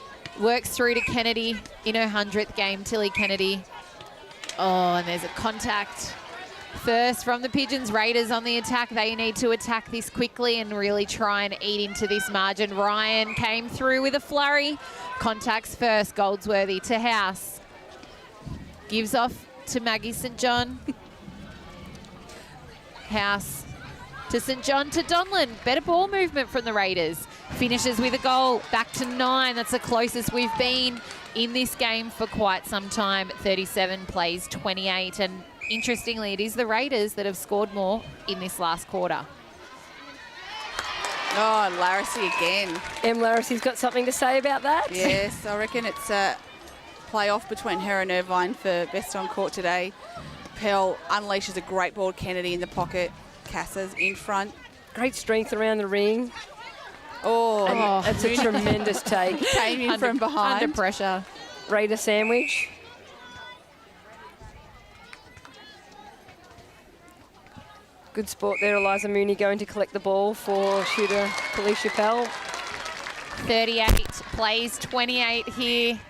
works through to Kennedy in her 100th game. Tilly Kennedy. Oh, and there's a contact. First from the Pigeons. Raiders on the attack. They need to attack this quickly and really try and eat into this margin. Ryan came through with a flurry. Contacts first. Goldsworthy to House. Gives off to Maggie St John. House to St John to Donlan. Better ball movement from the Raiders. Finishes with a goal. Back to 9. That's the closest we've been in this game for quite some time. 37 plays 28. And interestingly, it is the Raiders that have scored more in this last quarter. Oh, Laracy again. M. Laracy's got something to say about that? Yes, I reckon it's a play-off between her and Irvine for best on court today. Pell unleashes a great ball. Kennedy in the pocket. Cassar's in front. Great strength around the ring. Oh, that's a tremendous take. Came in from behind. Under pressure. Raider sandwich. Good sport there, Eliza Mooney going to collect the ball for shooter Kalisha Pell. 38 plays 28 here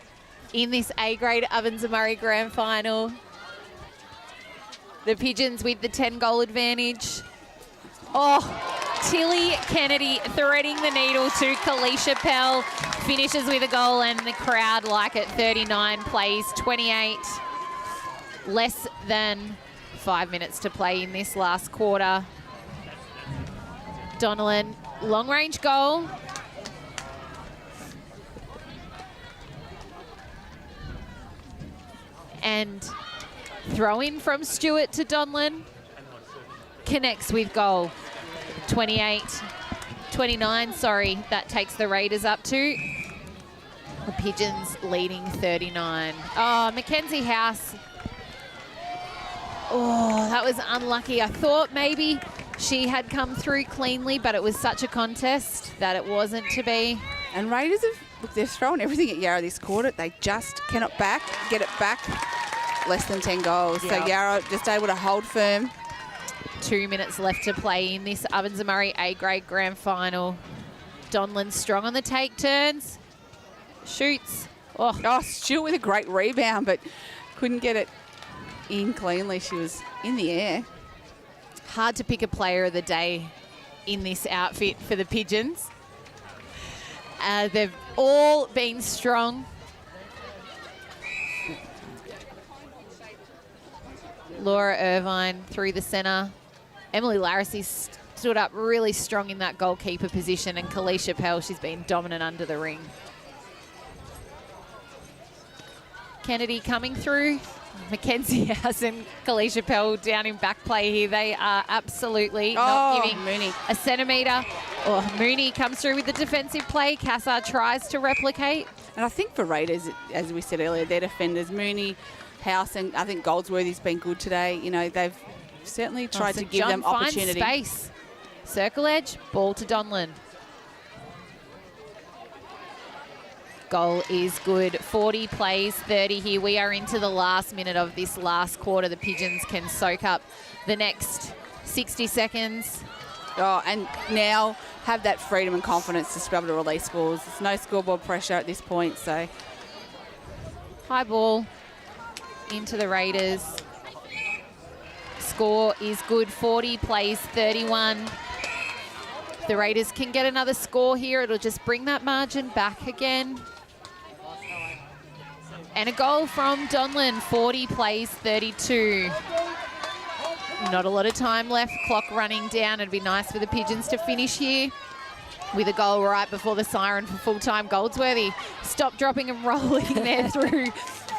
in this A-grade Ovens and Murray Grand Final. The Pigeons with the 10-goal advantage. Oh, Tilly Kennedy threading the needle to Kalisha Pell. Finishes with a goal and the crowd like it. 39 plays 28. Less than 5 minutes to play in this last quarter. Donnellan, long-range goal. And throw in from Stewart to Donlan. Connects with goal. 29, sorry. That takes the Raiders up to. The Pigeons leading 39. Oh, Mackenzie House. Oh, that was unlucky. I thought maybe she had come through cleanly, but it was such a contest that it wasn't to be. And Raiders they've thrown everything at Yarra this quarter. They just cannot get it back. Less than 10 goals. So Yarra just able to hold firm. 2 minutes left to play in this Ovens and Murray A-grade grand final. Donlan strong on the take turns. Shoots. Oh, Stewart with a great rebound, but couldn't get it in cleanly. She was in the air. Hard to pick a player of the day in this outfit for the Pigeons. They've all been strong. Laura Irvine through the centre. Emily Laracy stood up really strong in that goalkeeper position, and Kalisha Pell, she's been dominant under the ring. Kennedy coming through. Mackenzie House and Kalisha Pell down in back play here. They are absolutely not giving Mooney a centimetre. Oh, Mooney comes through with the defensive play. Cassar tries to replicate. And I think for Raiders, as we said earlier, their defenders, Mooney, House, and I think Goldsworthy's been good today. You know, they've certainly tried to give them opportunity. Finds space. Circle edge, ball to Donlan. Goal is good. 40 plays 30 here. We are into the last minute of this last quarter. The Pigeons can soak up the next 60 seconds. Oh, and now have that freedom and confidence to be able to release scores. There's no scoreboard pressure at this point, so. High ball into the Raiders. Score is good, 40 plays 31. If the Raiders can get another score here, it'll just bring that margin back again. And a goal from Donlan, 40 plays 32. Not a lot of time left, clock running down. It'd be nice for the Pigeons to finish here with a goal right before the siren for full-time. Goldsworthy stop dropping and rolling there through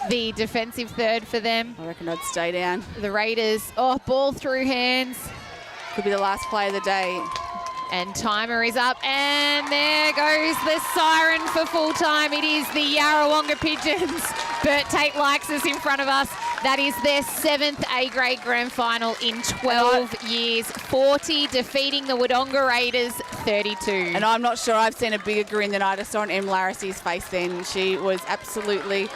the defensive third for them. I reckon I'd stay down. The Raiders, ball through hands. Could be the last play of the day. And timer is up, and there goes the siren for full time. It is the Yarrawonga Pigeons. Bert Tate likes us in front of us. That is their 7th A-grade grand final in 12 years. 40 defeating the Wodonga Raiders 32. And I'm not sure I've seen a bigger grin than I just saw on Em Larrasy's face then. She was absolutely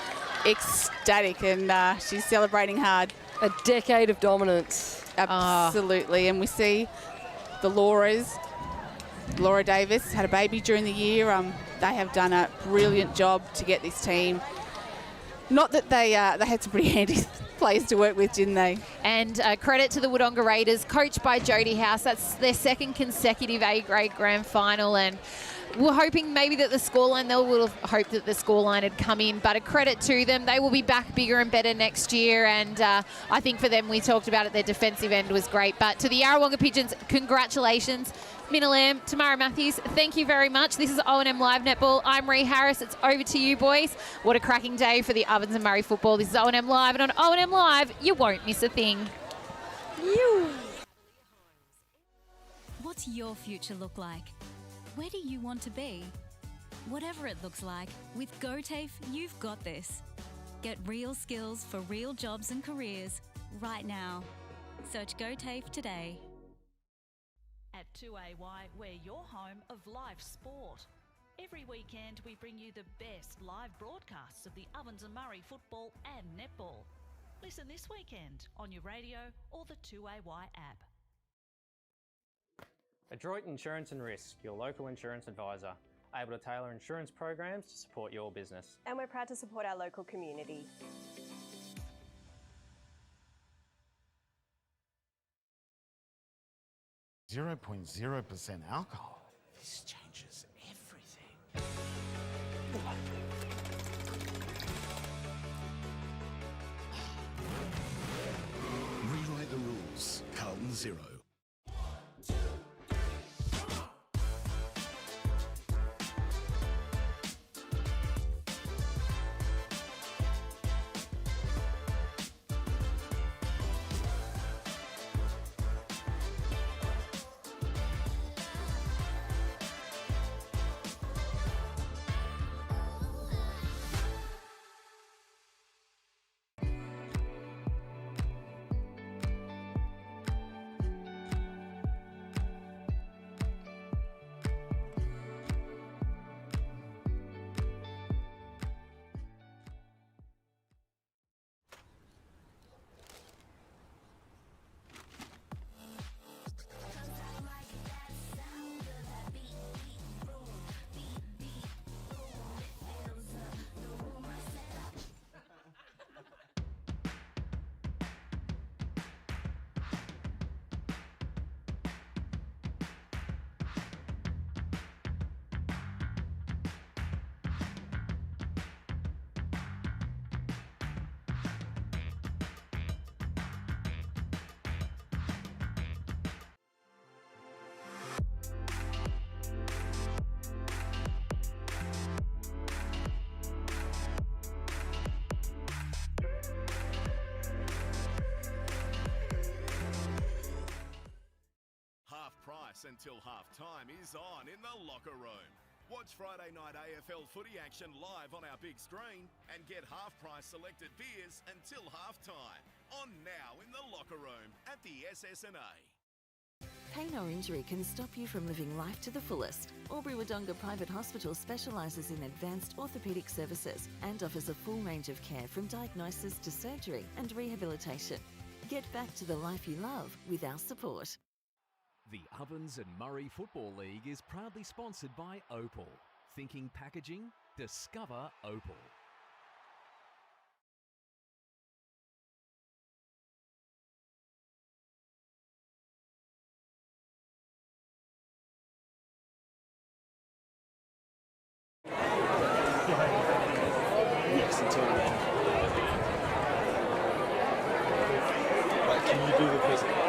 ecstatic, and she's celebrating hard. A decade of dominance. Absolutely. And we see the Lauras. Laura Davis had a baby during the year. They have done a brilliant job to get this team. Not that they had some pretty handy players to work with, didn't they? And credit to the Wodonga Raiders, coached by Jodie House. That's their 2nd consecutive A-grade grand final, and we're hoping maybe that the scoreline, they would have hoped that the scoreline had come in, but a credit to them. They will be back bigger and better next year, and I think for them, we talked about it, their defensive end was great. But to the Yarrawonga Pigeons, congratulations. Minna Lamb, Tamara Matthews, thank you very much. This is O&M Live Netball. I'm Ree Harris. It's over to you, boys. What a cracking day for the Ovens and Murray football. This is O&M Live, and on O&M Live, you won't miss a thing. What's your future look like? Where do you want to be? Whatever it looks like, with GOTAFE, you've got this. Get real skills for real jobs and careers right now. Search GOTAFE today. At 2AY, we're your home of live sport. Every weekend we bring you the best live broadcasts of the Ovens and Murray football and netball. Listen this weekend on your radio or the 2AY app. Adroit Insurance and Risk, your local insurance advisor, able to tailor insurance programs to support your business. And we're proud to support our local community. .0% alcohol. This changes everything. Rewrite the rules. Carlton 0. Until half-time is on in the locker room. Watch Friday night AFL footy action live on our big screen and get half-price selected beers until half-time. On now in the locker room at the SSNA. Pain or injury can stop you from living life to the fullest. Wodonga Private Hospital specialises in advanced orthopaedic services and offers a full range of care from diagnosis to surgery and rehabilitation. Get back to the life you love with our support. The Ovens and Murray Football League is proudly sponsored by Opal. Thinking packaging? Discover Opal. Yes, until then. Right, can you do the presentation?